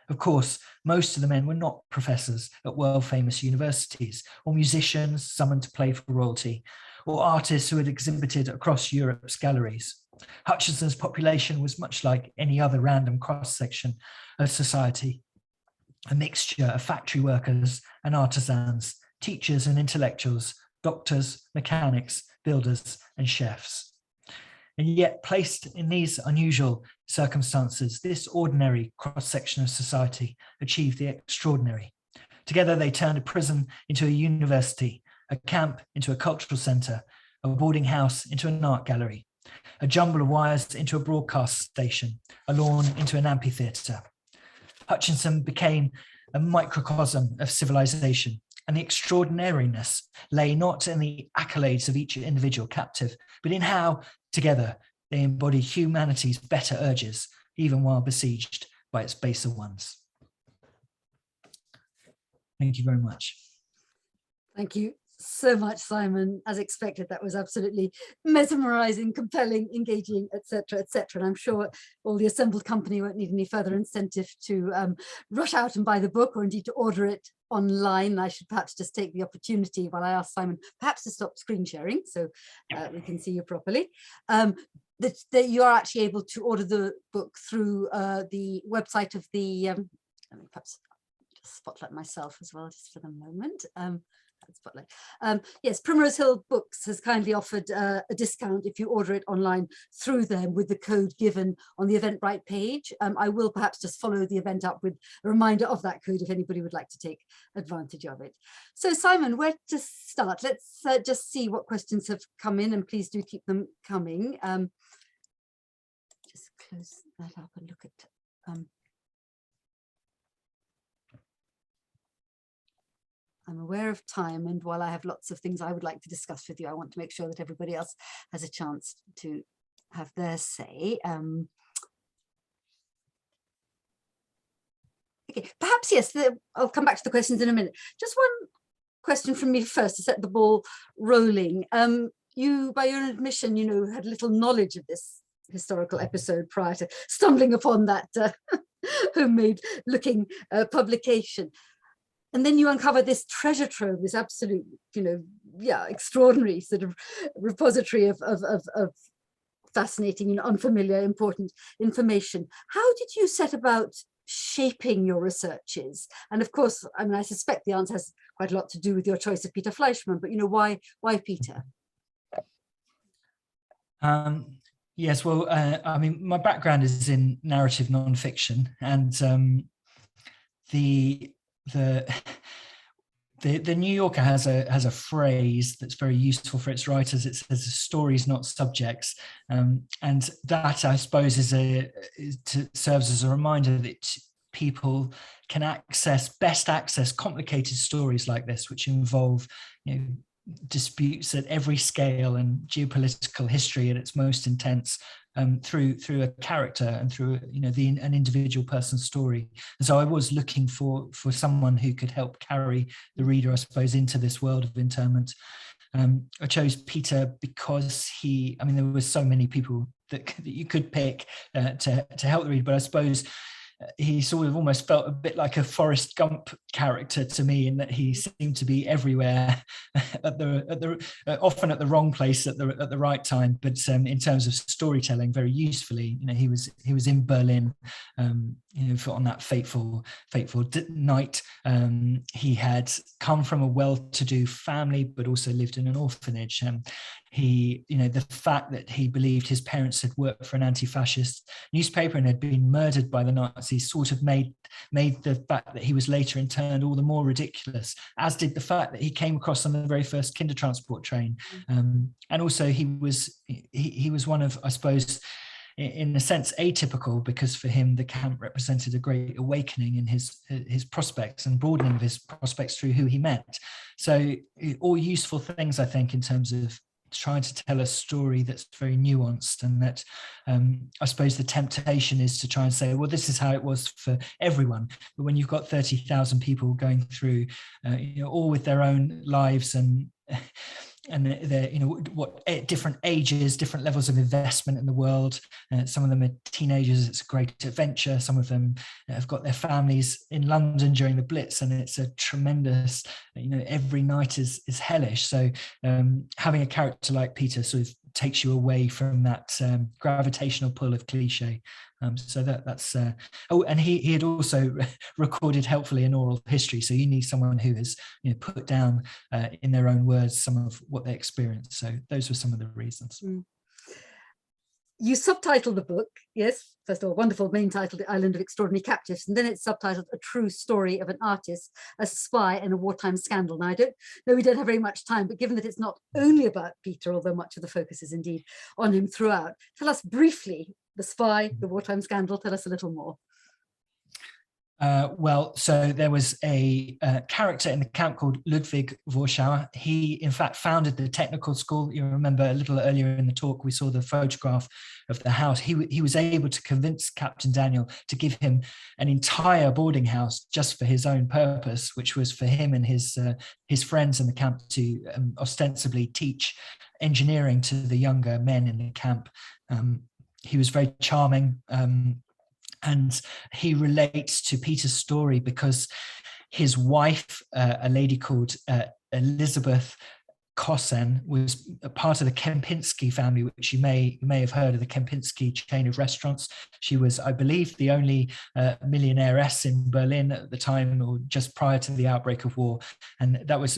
Of course, most of the men were not professors at world-famous universities, or musicians summoned to play for royalty, or artists who had exhibited across Europe's galleries. Hutchinson's population was much like any other random cross-section of society, a mixture of factory workers and artisans, teachers and intellectuals, doctors, mechanics, builders, and chefs. And yet, placed in these unusual circumstances, this ordinary cross-section of society achieved the extraordinary. Together, they turned a prison into a university, a camp into a cultural centre, a boarding house into an art gallery, a jumble of wires into a broadcast station, a lawn into an amphitheatre. Hutchinson became a microcosm of civilization, and the extraordinariness lay not in the accolades of each individual captive, but in how, together, they embody humanity's better urges, even while besieged by its baser ones. Thank you very much. Thank you so much, Simon. As expected, that was absolutely mesmerizing, compelling, engaging, etc., etc. And I'm sure all the assembled company won't need any further incentive to rush out and buy the book, or indeed to order it online. I should perhaps just take the opportunity while I ask Simon perhaps to stop screen sharing so we can see you properly. That you are actually able to order the book through the website of the, let me perhaps just spotlight myself as well, just for the moment. Spotlight. Yes, Primrose Hill Books has kindly offered a discount if you order it online through them with the code given on the Eventbrite page. I will perhaps just follow the event up with a reminder of that code if anybody would like to take advantage of it. So Simon, where to start? Let's just see what questions have come in, and please do keep them coming. Just close that up and look at I'm aware of time, and while I have lots of things I would like to discuss with you, I want to make sure that everybody else has a chance to have their say. Okay, perhaps, yes, I'll come back to the questions in a minute. Just one question from me first to set the ball rolling. You, by your own admission, had little knowledge of this historical episode prior to stumbling upon that homemade looking publication. And then you uncover this treasure trove, this absolute, extraordinary sort of repository of fascinating, unfamiliar, important information. How did you set about shaping your researches? And of course, I suspect the answer has quite a lot to do with your choice of Peter Fleischmann, but why Peter? Yes, well, my background is in narrative nonfiction, and the New Yorker has a phrase that's very useful for its writers. It says stories, not subjects, and that, I suppose, serves as a reminder that people can best access complicated stories like this, which involve disputes at every scale and geopolitical history at its most intense, through a character and through an individual person's story. And so I was looking for someone who could help carry the reader, I suppose, into this world of internment. I chose Peter because there were so many people that you could pick to help the reader, but I suppose he sort of almost felt a bit like a Forrest Gump character to me, in that he seemed to be everywhere, often at the wrong place at the right time. But in terms of storytelling, very usefully, he was in Berlin, on that fateful night. He had come from a well-to-do family, but also lived in an orphanage. The fact that he believed his parents had worked for an anti-fascist newspaper and had been murdered by the Nazis sort of made the fact that he was later interned all the more ridiculous, as did the fact that he came across on the very first Kindertransport train. And also he was one of, I suppose, in a sense, atypical, because for him the camp represented a great awakening in his prospects and broadening of his prospects through who he met. So all useful things, I think, in terms of trying to tell a story that's very nuanced, and that I suppose the temptation is to try and say, well, this is how it was for everyone. But when you've got 30,000 people going through, all with their own lives and they're different ages, different levels of investment in the world. Some of them are teenagers, it's a great adventure. Some of them have got their families in London during the Blitz, and it's a tremendous, every night is hellish. So having a character like Peter sort of takes you away from that gravitational pull of cliche. So that's and he had also recorded helpfully an oral history, so you need someone who has put down in their own words some of what they experienced. So those were some of the reasons. you subtitle the book, yes, first of all, wonderful main title, The Island of Extraordinary Captives, and then it's subtitled A True Story of an Artist, a Spy and a Wartime Scandal. Now, I don't know, we don't have very much time, but given that it's not only about Peter, although much of the focus is indeed on him throughout, tell us briefly, the spy, the wartime scandal, tell us a little more. Well, so there was a character in the camp called Ludwig Warschauer. He, in fact, founded the technical school. You remember a little earlier in the talk, we saw the photograph of the house. He was able to convince Captain Daniel to give him an entire boarding house just for his own purpose, which was for him and his friends in the camp to ostensibly teach engineering to the younger men in the camp. He was very charming. And he relates to Peter's story because his wife, a lady called Elizabeth Kossen, was a part of the Kempinski family, which you may have heard of, the Kempinski chain of restaurants. She was, I believe, the only millionairess in Berlin at the time, or just prior to the outbreak of war. And that was,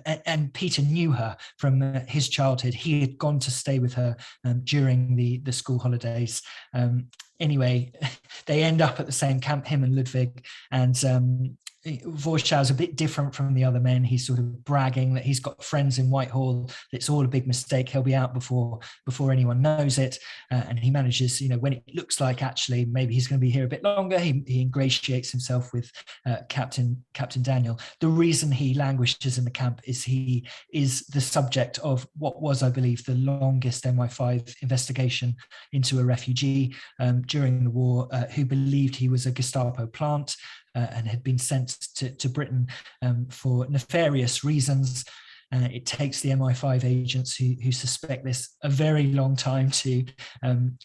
and Peter knew her from his childhood. He had gone to stay with her during the school holidays. Anyway, they end up at the same camp, him and Ludwig, and Warschauer's a bit different from the other men. He's sort of bragging that he's got friends in Whitehall. It's all a big mistake. He'll be out before anyone knows it. And he manages, when it looks like actually maybe he's going to be here a bit longer, he ingratiates himself with Captain Daniel. The reason he languishes in the camp is he is the subject of what was, I believe, the longest MI5 investigation into a refugee during the war, who believed he was a Gestapo plant. And had been sent to Britain for nefarious reasons. It takes the MI5 agents who suspect this a very long time to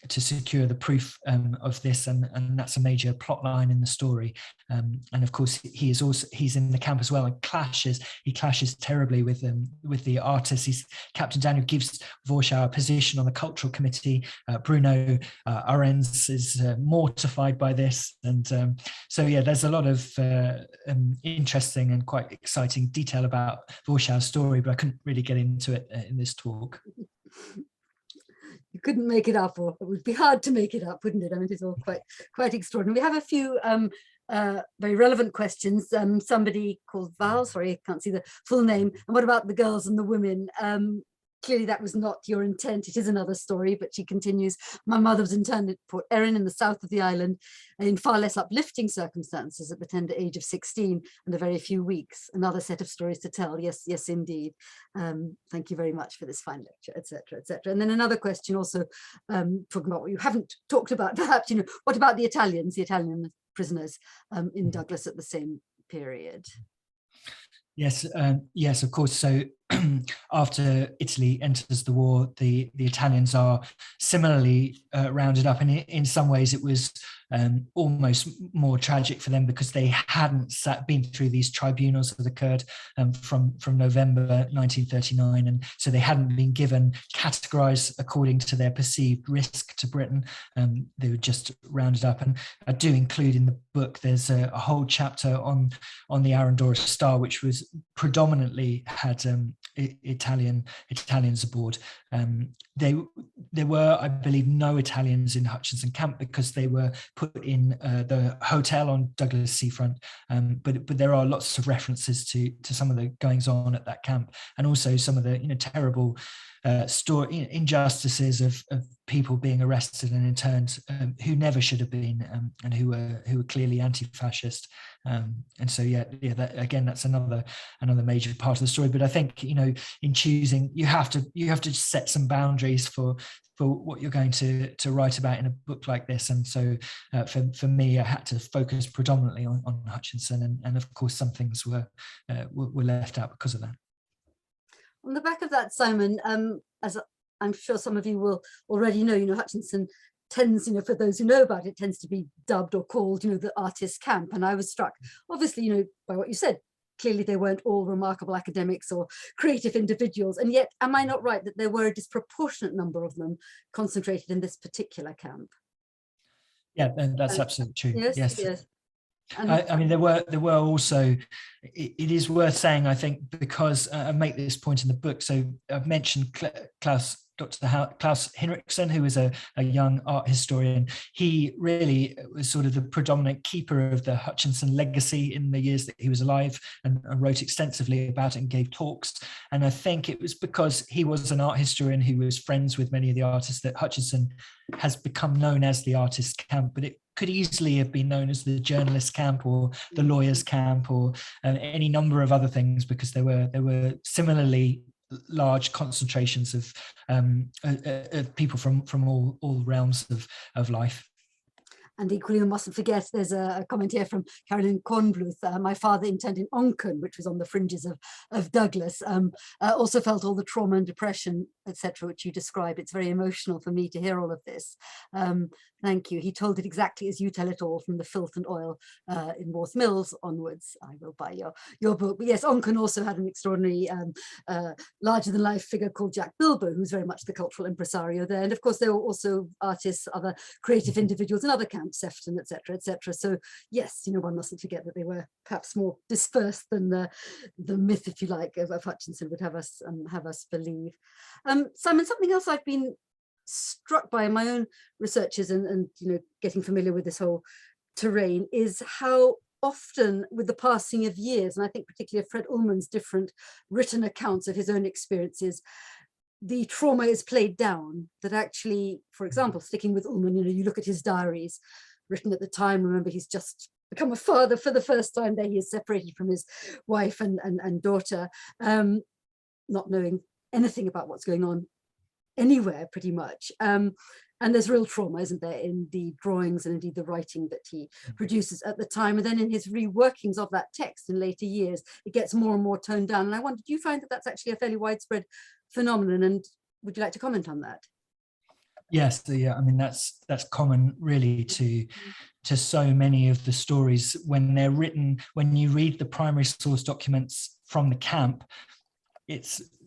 secure the proof of this, and that's a major plot line in the story. And of course, he's in the camp as well, and he clashes terribly with the artists. Captain Daniel gives Warschauer a position on the cultural committee. Bruno Arends is mortified by this, and so yeah, there's a lot of interesting and quite exciting detail about Warschauer's story, but I couldn't really get into it in this talk. You couldn't make it up, or it would be hard to make it up, wouldn't it? I mean, it's all quite extraordinary. We have a few very relevant questions. Somebody called Val, sorry, I can't see the full name. And what about the girls and the women? Clearly that was not your intent. It is another story, but she continues. My mother was interned at Port Erin in the south of the island in far less uplifting circumstances at the tender age of 16 and a very few weeks. Another set of stories to tell. Yes, indeed. Thank you very much for this fine lecture, etc., etc. And then another question also talking about what you haven't talked about, perhaps, what about the Italian prisoners in Douglas at the same period? Yes, yes, of course. So after Italy enters the war, the Italians are similarly rounded up, and in some ways it was almost more tragic for them because they hadn't been through these tribunals that occurred from November 1939, and so they hadn't been given categorized according to their perceived risk to Britain. They were just rounded up, and I do include in the book there's a whole chapter on the Arandora Star, which was predominantly had Italians aboard. There were, I believe, no Italians in Hutchinson camp because they were put in the hotel on Douglas seafront. But there are lots of references to some of the goings on at that camp, and also some of the terrible injustices of people being arrested and interned who never should have been, and who were clearly anti-fascist. And so that, again, that's another major part of the story. But I think in choosing, you have to set some boundaries for what you're going to write about in a book like this. And so for me, I had to focus predominantly on Hutchinson, and of course some things were left out because of that. On the back of that, Simon, as I'm sure some of you will already know, Hutchinson tends, for those who know about it, tends to be dubbed or called, the artist camp. And I was struck, obviously, by what you said. Clearly, they weren't all remarkable academics or creative individuals. And yet, am I not right that there were a disproportionate number of them concentrated in this particular camp? Yeah, that's absolutely true. Yes. I mean, there were also, it is worth saying, I think, because I make this point in the book. So I've mentioned Klaus Dr. Klaus Hinrichsen, who was a young art historian. He really was sort of the predominant keeper of the Hutchinson legacy in the years that he was alive, and wrote extensively about it and gave talks. And I think it was because he was an art historian who was friends with many of the artists that Hutchinson has become known as the artist camp, but it could easily have been known as the journalist camp or the lawyers camp or any number of other things, because there were similarly large concentrations of people from all realms of life. And equally, we mustn't forget, there's a comment here from Carolyn Kornbluth. My father interned in Onken, which was on the fringes of Douglas, also felt all the trauma and depression, etc., which you describe. It's very emotional for me to hear all of this. Thank you. He told it exactly as you tell it all, from the filth and oil in Worth Mills onwards. I will buy your book. But yes, Onken also had an extraordinary larger-than-life figure called Jack Bilbo, who's very much the cultural impresario there. And of course, there were also artists, other creative individuals in other camps, Sefton, etc., etc. So yes, one mustn't forget that they were perhaps more dispersed than the myth, if you like, of Hutchinson would have us believe. Simon, something else I've been struck by in my own researches and getting familiar with this whole terrain is how often, with the passing of years, and I think particularly of Fred Ullman's different written accounts of his own experiences, the trauma is played down. That actually, for example, sticking with Ullman, you look at his diaries written at the time. Remember, he's just become a father for the first time there. He is separated from his wife and daughter, not knowing anything about what's going on anywhere, pretty much. And there's real trauma, isn't there, in the drawings and indeed the writing that he produces at the time. And then in his reworkings of that text in later years, it gets more and more toned down. And I wonder, do you find that that's actually a fairly widespread phenomenon? And would you like to comment on that? Yes, I mean, that's common really to so many of the stories when they're written. When you read the primary source documents from the camp,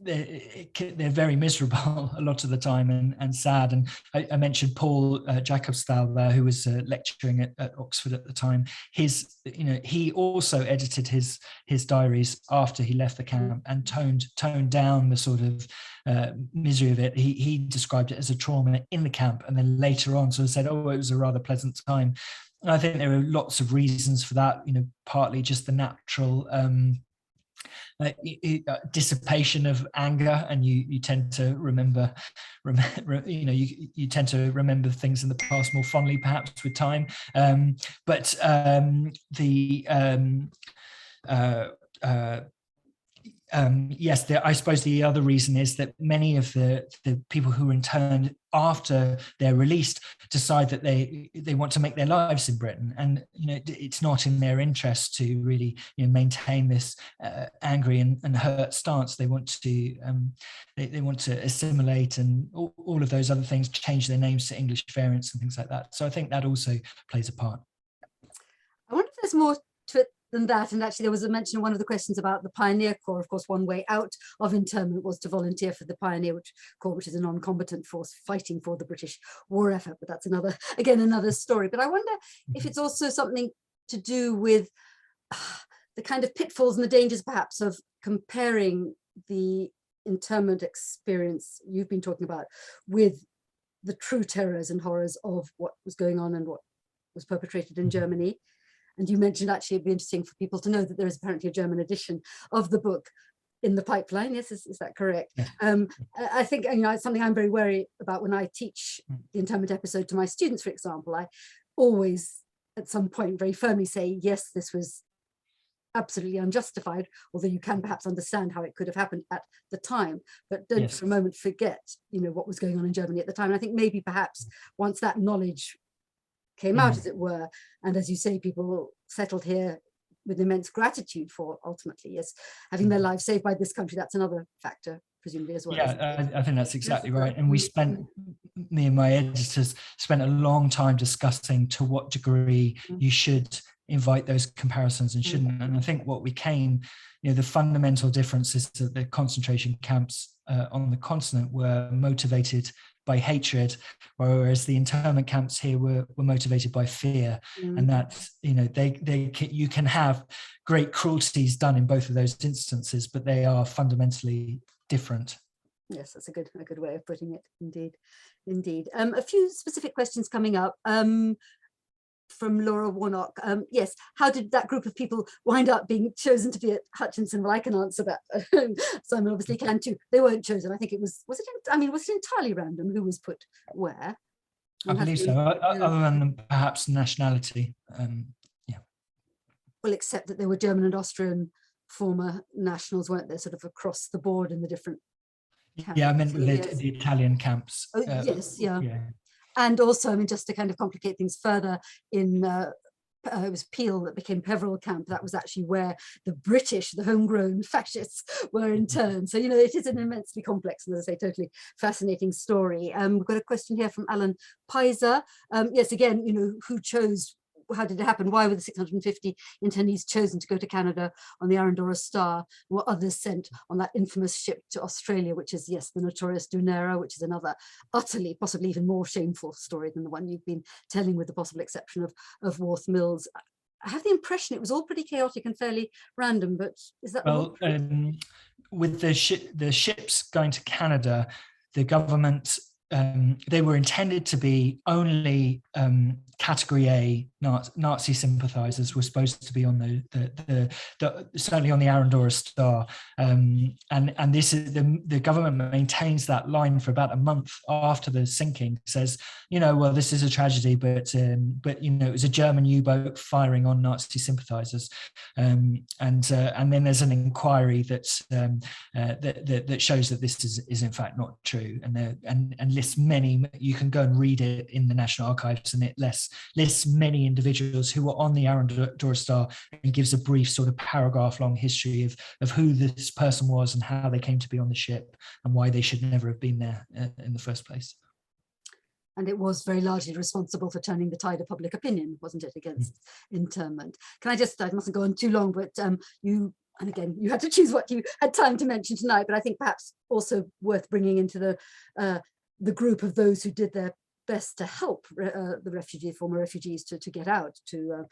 they're very miserable a lot of the time and sad. And I mentioned Paul Jacobsthal there, who was lecturing at Oxford at the time. He also edited his diaries after he left the camp and toned down the sort of misery of it. He described it as a trauma in the camp, and then later on sort of said, oh, it was a rather pleasant time. And I think there are lots of reasons for that. Partly just the natural dissipation of anger, and you tend to remember you tend to remember things in the past more fondly, perhaps, with time. Yes, I suppose the other reason is that many of the people who are interned after they're released decide that they want to make their lives in Britain, and it's not in their interest to really maintain this angry and hurt stance. They want to assimilate and all of those other things, change their names to English variants and things like that. So I think that also plays a part. I wonder if there's more to it than that. And actually, there was a mention in one of the questions about the Pioneer Corps. Of course, one way out of internment was to volunteer for the Pioneer Corps, which is a non-combatant force fighting for the British war effort. But that's another story. But I wonder if it's also something to do with the kind of pitfalls and the dangers, perhaps, of comparing the internment experience you've been talking about with the true terrors and horrors of what was going on and what was perpetrated in Germany. And you mentioned, actually, it'd be interesting for people to know that there is apparently a German edition of the book in the pipeline. Yes, is that correct? Yeah. I think it's something I'm very wary about when I teach the internment episode to my students, for example. I always, at some point, very firmly say, yes, this was absolutely unjustified, although you can perhaps understand how it could have happened at the time, but don't for a moment forget, what was going on in Germany at the time. And I think maybe perhaps once that knowledge came out, as it were, and as you say, people settled here with immense gratitude for ultimately, having their lives saved by this country. That's another factor, presumably, as well. Yeah, I think that's exactly right. And me and my editors spent a long time discussing to what degree you should invite those comparisons and shouldn't. And I think what we came, the fundamental difference is that the concentration camps on the continent were motivated by hatred, whereas the internment camps here were motivated by fear. And that you can have great cruelties done in both of those instances, but they are fundamentally different. Yes, that's a good way of putting it. Indeed. A few specific questions coming up. From Laura Warnock. Yes, how did that group of people wind up being chosen to be at Hutchinson? Well, I can answer that. Simon obviously can too. They weren't chosen. I think it was it entirely random who was put where? I believe so, other than perhaps nationality. Yeah. Well, except that there were German and Austrian former nationals, weren't there, sort of across the board in the different camps? Yeah, I meant the Italian camps. Oh, yes, yeah. And also, just to kind of complicate things further, it was Peel that became Peveril Camp. That was actually where the British, the homegrown fascists, were interned. So, it is an immensely complex and, as I say, totally fascinating story. We've got a question here from Alan Pizer. Yes, again, who chose, how did it happen? Why were the 650 internees chosen to go to Canada on the Arandora Star? Were others sent on that infamous ship to Australia, which is, yes, the notorious Dunera, which is another utterly, possibly even more shameful story than the one you've been telling, with the possible exception of Worth Mills. I have the impression it was all pretty chaotic and fairly random, but is that with the ships going to Canada, the government, they were intended to be only category A Nazi sympathizers were supposed to be on the certainly on the Arandora Star, and this is the government maintains that line for about a month after the sinking. Says, well, this is a tragedy, but it was a German U-boat firing on Nazi sympathizers, and then there's an inquiry that shows that this is in fact not true, and lists many. You can go and read it in the National Archives, and it lists many individuals who were on the Arandora Star, and gives a brief sort of paragraph-long history of who this person was and how they came to be on the ship and why they should never have been there in the first place. And it was very largely responsible for turning the tide of public opinion, wasn't it, against internment? I mustn't go on too long, but you had to choose what you had time to mention tonight, but I think perhaps also worth bringing into the group of those who did their best to help the former refugees to get out, to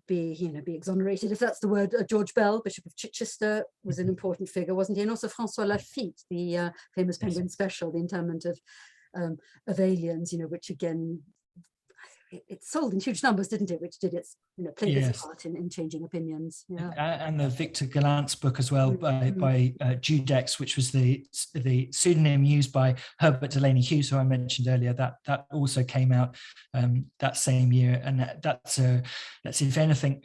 be exonerated, if that's the word. George Bell, Bishop of Chichester, was an important figure, wasn't he? And also François Lafitte, the famous Penguin special, the internment of aliens, which again, it sold in huge numbers, didn't it? Which did played its part in changing opinions. Yeah. And the Victor Gallant's book as well by Judex, which was the pseudonym used by Herbert Delaney Hughes, who I mentioned earlier. That also came out that same year, and that's if anything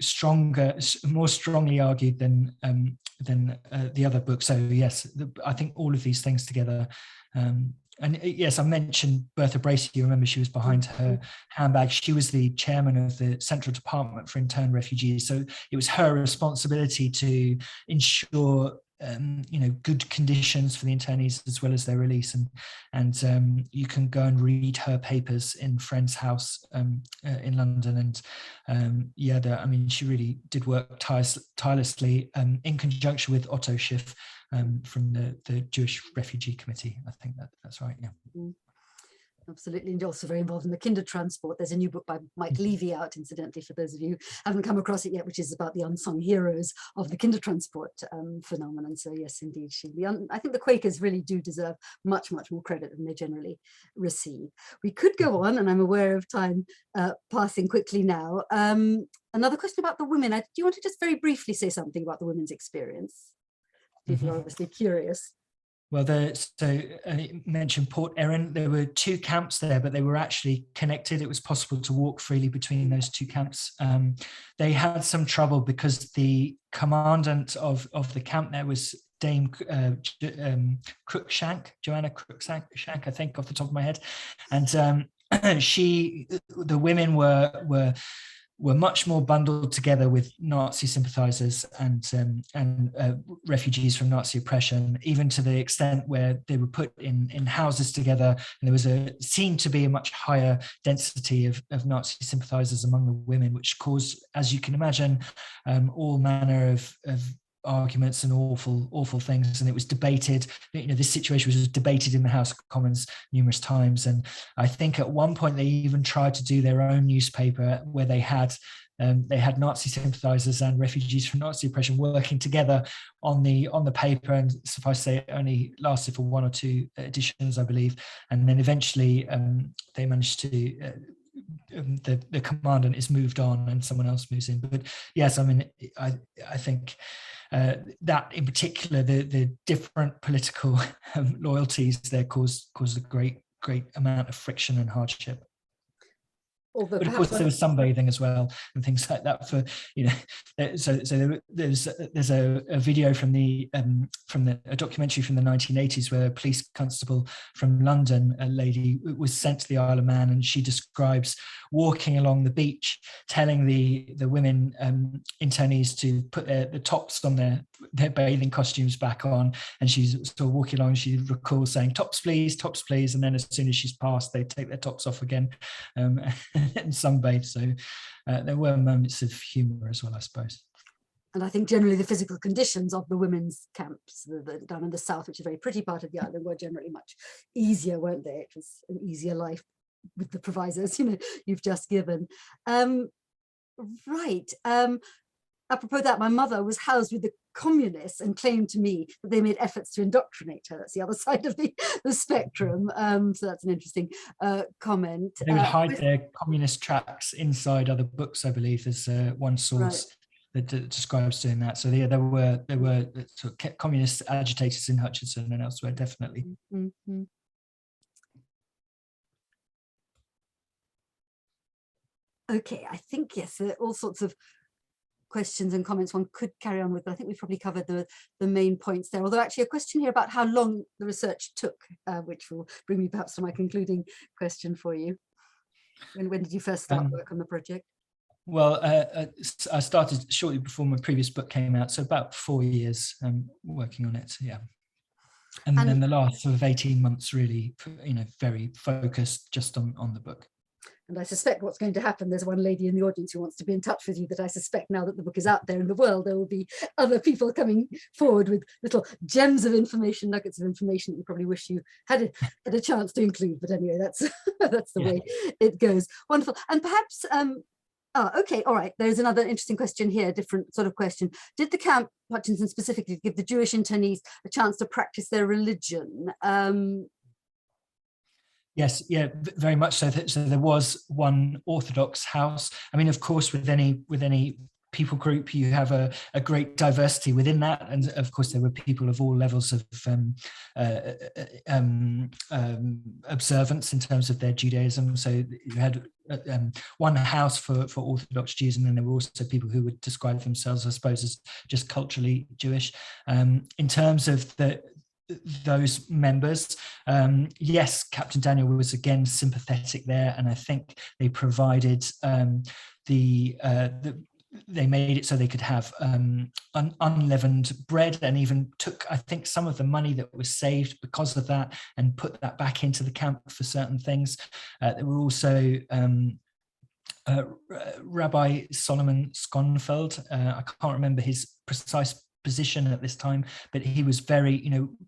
more strongly argued than the other book. So yes, I think all of these things together. And yes, I mentioned Bertha Bracey. You remember she was behind her handbag. She was the chairman of the Central Department for Interned Refugees. So it was her responsibility to ensure good conditions for the internees as well as their release. And you can go and read her papers in Friend's house in London. And she really did work tirelessly in conjunction with Otto Schiff from the Jewish Refugee Committee. I think that's right. Yeah. Absolutely, and also very involved in the kinder transport. There's a new book by Mike Levy out, incidentally, for those of you who haven't come across it yet, which is about the unsung heroes of the kinder transport phenomenon. So yes, indeed, I think the Quakers really do deserve much, much more credit than they generally receive. We could go on, and I'm aware of time passing quickly now. Another question about the women. Do you want to just very briefly say something about the women's experience? People are obviously curious. Well, you mentioned Port Erin. There were two camps there, but they were actually connected. It was possible to walk freely between those two camps. They had some trouble because the commandant of the camp there was Dame Cruikshank, Joanna Cruikshank, I think, off the top of my head. And the women were much more bundled together with Nazi sympathizers and refugees from Nazi oppression, even to the extent where they were put in houses together, and there was seemed to be a much higher density of Nazi sympathizers among the women, which caused, as you can imagine, all manner of arguments and awful things. And it was debated, this situation was debated in the House of Commons numerous times. And I think at one point they even tried to do their own newspaper where they had they had Nazi sympathizers and refugees from Nazi oppression working together on the paper, and suffice to say it only lasted for 1 or 2 editions, I believe, and then eventually they managed to the commandant is moved on and someone else moves in. But yes, I mean, I think that in particular, the different political loyalties there caused a great amount of friction and hardship. Although but of course there was sunbathing as well and things like that for, you know, so there's a video from a documentary from the 1980s where a police constable from London, a lady, was sent to the Isle of Man, and she describes walking along the beach telling the women internees to put the tops on their bathing costumes back on, and she's sort of walking along, she recalls saying tops please, and then as soon as she's passed they take their tops off again and sunbathe. So there were moments of humour as well, I suppose. And I think generally the physical conditions of the women's camps down in the south, which is a very pretty part of the island, were generally much easier, weren't they? It was an easier life with the provisos, you know, you've just given. Right. Apropos that, my mother was housed with the communists and claimed to me that they made efforts to indoctrinate her. That's the other side of the spectrum. So that's an interesting comment. They would hide their communist tracks inside other books, I believe. There's one source that describes doing that. So yeah, there were sort of communist agitators in Hutchinson and elsewhere, definitely. Mm-hmm. Okay, I think yes, there are all sorts of questions and comments one could carry on with, but I think we've probably covered the main points there. Although actually a question here about how long the research took, which will bring me perhaps to my concluding question for you. When did you first start work on the project? Well, I started shortly before my previous book came out, so about 4 years working on it, yeah. And then the last sort of 18 months really, you know, very focused just on the book. And I suspect what's going to happen, there's one lady in the audience who wants to be in touch with you, that I suspect now that the book is out there in the world, there will be other people coming forward with little gems of information, nuggets of information that you probably wish you had a chance to include. But anyway, that's the way it goes. Wonderful. And perhaps, okay, all right, there's another interesting question here, different sort of question. Did the camp, Hutchinson specifically, give the Jewish internees a chance to practice their religion? Yes, yeah, very much so. So there was one Orthodox house. I mean, of course, with any people group, you have a great diversity within that, and of course, there were people of all levels of observance in terms of their Judaism. So you had one house for Orthodox Jews, and then there were also people who would describe themselves, I suppose, as just culturally Jewish. In terms of those members, yes, Captain Daniel was again sympathetic there, and I think they provided they made it so they could have unleavened bread, and even took, I think, some of the money that was saved because of that and put that back into the camp for certain things. There were also Rabbi Solomon Skonfeld, I can't remember his precise position at this time, but he was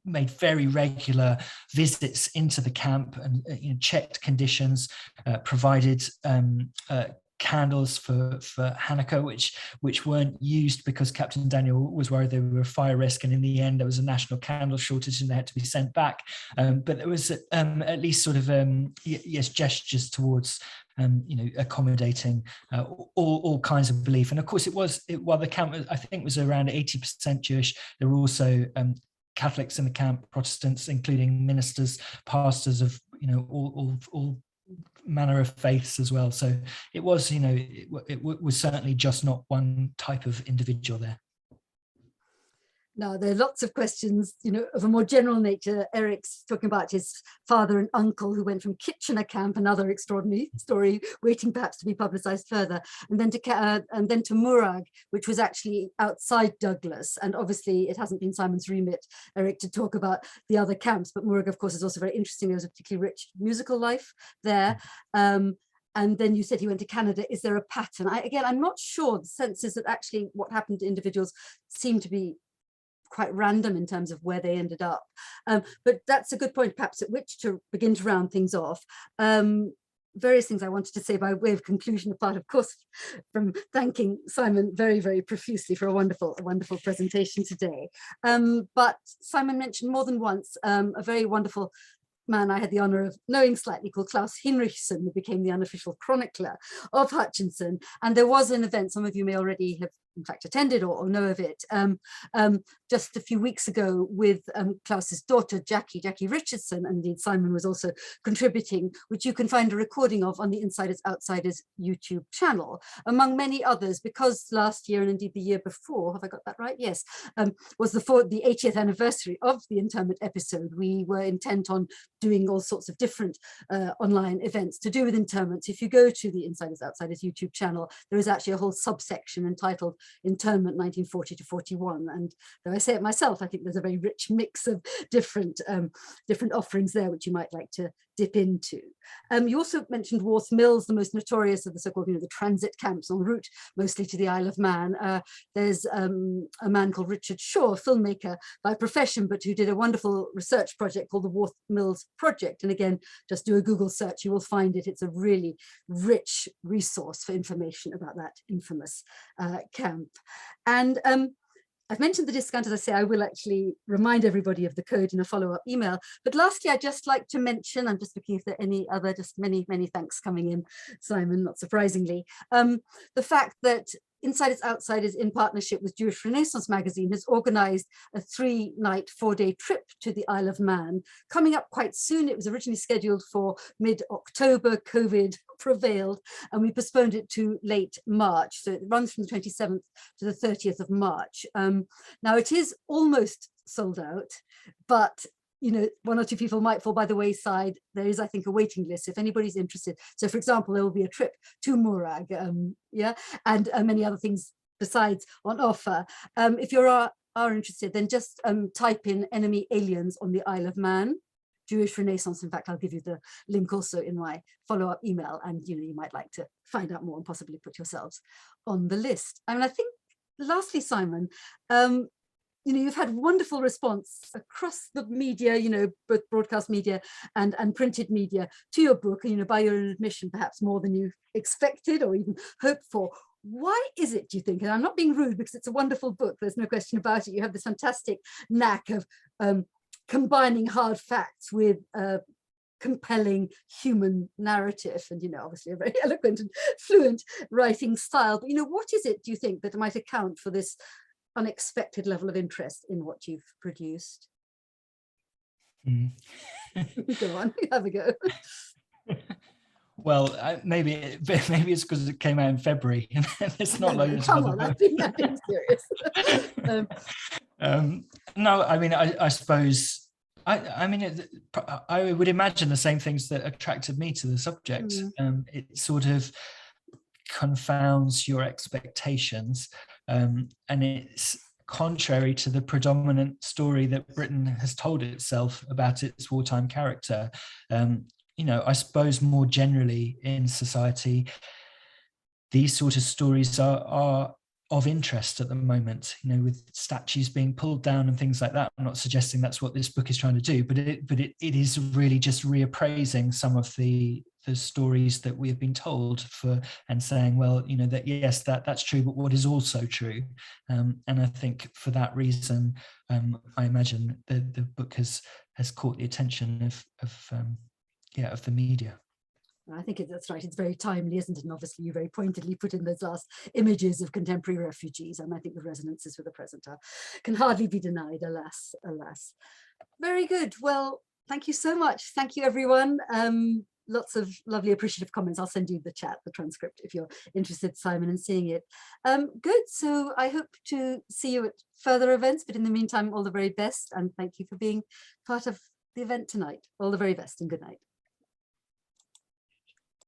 made very regular visits into the camp and checked conditions, provided candles for Hanukkah, which weren't used because Captain Daniel was worried they were a fire risk, and in the end there was a national candle shortage and they had to be sent back. But there was at least sort of gestures towards accommodating all kinds of belief. And of course, while the camp, I think, was around 80% Jewish, there were also Catholics in the camp, Protestants, including ministers, pastors of all manner of faiths as well. So it was, it was certainly just not one type of individual there. Now, there are lots of questions, of a more general nature. Eric's talking about his father and uncle who went from Kitchener camp, another extraordinary story waiting perhaps to be publicized further, and then to Murag, which was actually outside Douglas. And obviously it hasn't been Simon's remit, Eric, to talk about the other camps, but Murag, of course, is also very interesting. There was a particularly rich musical life there. And then you said he went to Canada. Is there a pattern? I'm not sure. The sense is that actually what happened to individuals seemed to be quite random in terms of where they ended up. But that's a good point, perhaps, at which to begin to round things off. various things I wanted to say by way of conclusion, apart, of course, from thanking Simon very, very profusely for a wonderful presentation today. But Simon mentioned more than once a very wonderful man I had the honor of knowing slightly, called Klaus Hinrichsen, who became the unofficial chronicler of Hutchinson. And there was an event, some of you may already have in fact attended or know of it, just a few weeks ago with Klaus's daughter, Jackie Richardson, and indeed Simon was also contributing, which you can find a recording of on the Insiders Outsiders YouTube channel, among many others, because last year and indeed the year before, have I got that right? Yes, was the 80th anniversary of the internment episode. We were intent on doing all sorts of different online events to do with internments. If you go to the Insiders Outsiders YouTube channel, there is actually a whole subsection entitled Internment 1940 to 41. And though I say it myself, I think there's a very rich mix of different offerings there, which you might like to dip into. You also mentioned Worth Mills, the most notorious of the so-called, the transit camps en route, mostly to the Isle of Man. There's a man called Richard Shaw, a filmmaker by profession, but who did a wonderful research project called the Worth Mills Project. And again, just do a Google search, you will find it. It's a really rich resource for information about that infamous camp. And I've mentioned the discount. As I say, I will actually remind everybody of the code in a follow-up email. But lastly, I'd just like to mention, I'm just looking if there are any other, just many thanks coming in, Simon, not surprisingly, the fact that Insiders Outsiders, in partnership with Jewish Renaissance magazine, has organized a 3-night, 4-day trip to the Isle of Man, coming up quite soon. It was originally scheduled for mid-October. COVID prevailed, and we postponed it to late March. So it runs from the 27th to the 30th of March. Now it is almost sold out, but one or two people might fall by the wayside. There is, I think, a waiting list if anybody's interested. So, for example, there will be a trip to Murag, and many other things besides on offer. If you are interested, then just type in enemy aliens on the Isle of Man, Jewish Renaissance. In fact, I'll give you the link also in my follow-up email, and you might like to find out more and possibly put yourselves on the list. I mean, I think, lastly, Simon, you've had wonderful response across the media, both broadcast media and printed media to your book, by your own admission, perhaps more than you expected or even hoped for. Why is it, do you think, and I'm not being rude because it's a wonderful book, there's no question about it, you have this fantastic knack of combining hard facts with compelling human narrative and, obviously a very eloquent and fluent writing style. But, what is it, do you think, that might account for this unexpected level of interest in what you've produced? Go on, have a go. Well, maybe it's because it came out in February and there's not loads come of on, other I've been serious. No, I mean, I suppose I would imagine the same things that attracted me to the subject. It sort of confounds your expectations, and it's contrary to the predominant story that Britain has told itself about its wartime character. I suppose more generally in society, these sort of stories are of interest at the moment, with statues being pulled down and things like that. I'm not suggesting that's what this book is trying to do, but it is really just reappraising some of the stories that we have been told and saying, well, that yes, that's true, but what is also true? And I think for that reason, I imagine the book has caught the attention of the media. I think that's right. It's very timely, isn't it? And obviously you very pointedly put in those last images of contemporary refugees, and I think the resonances with the present can hardly be denied, alas. Very good. Well, thank you so much. Thank you, everyone. Lots of lovely appreciative comments. I'll send you the transcript, if you're interested, Simon, in seeing it. Good. So I hope to see you at further events, but in the meantime, all the very best, and thank you for being part of the event tonight. All the very best and good night.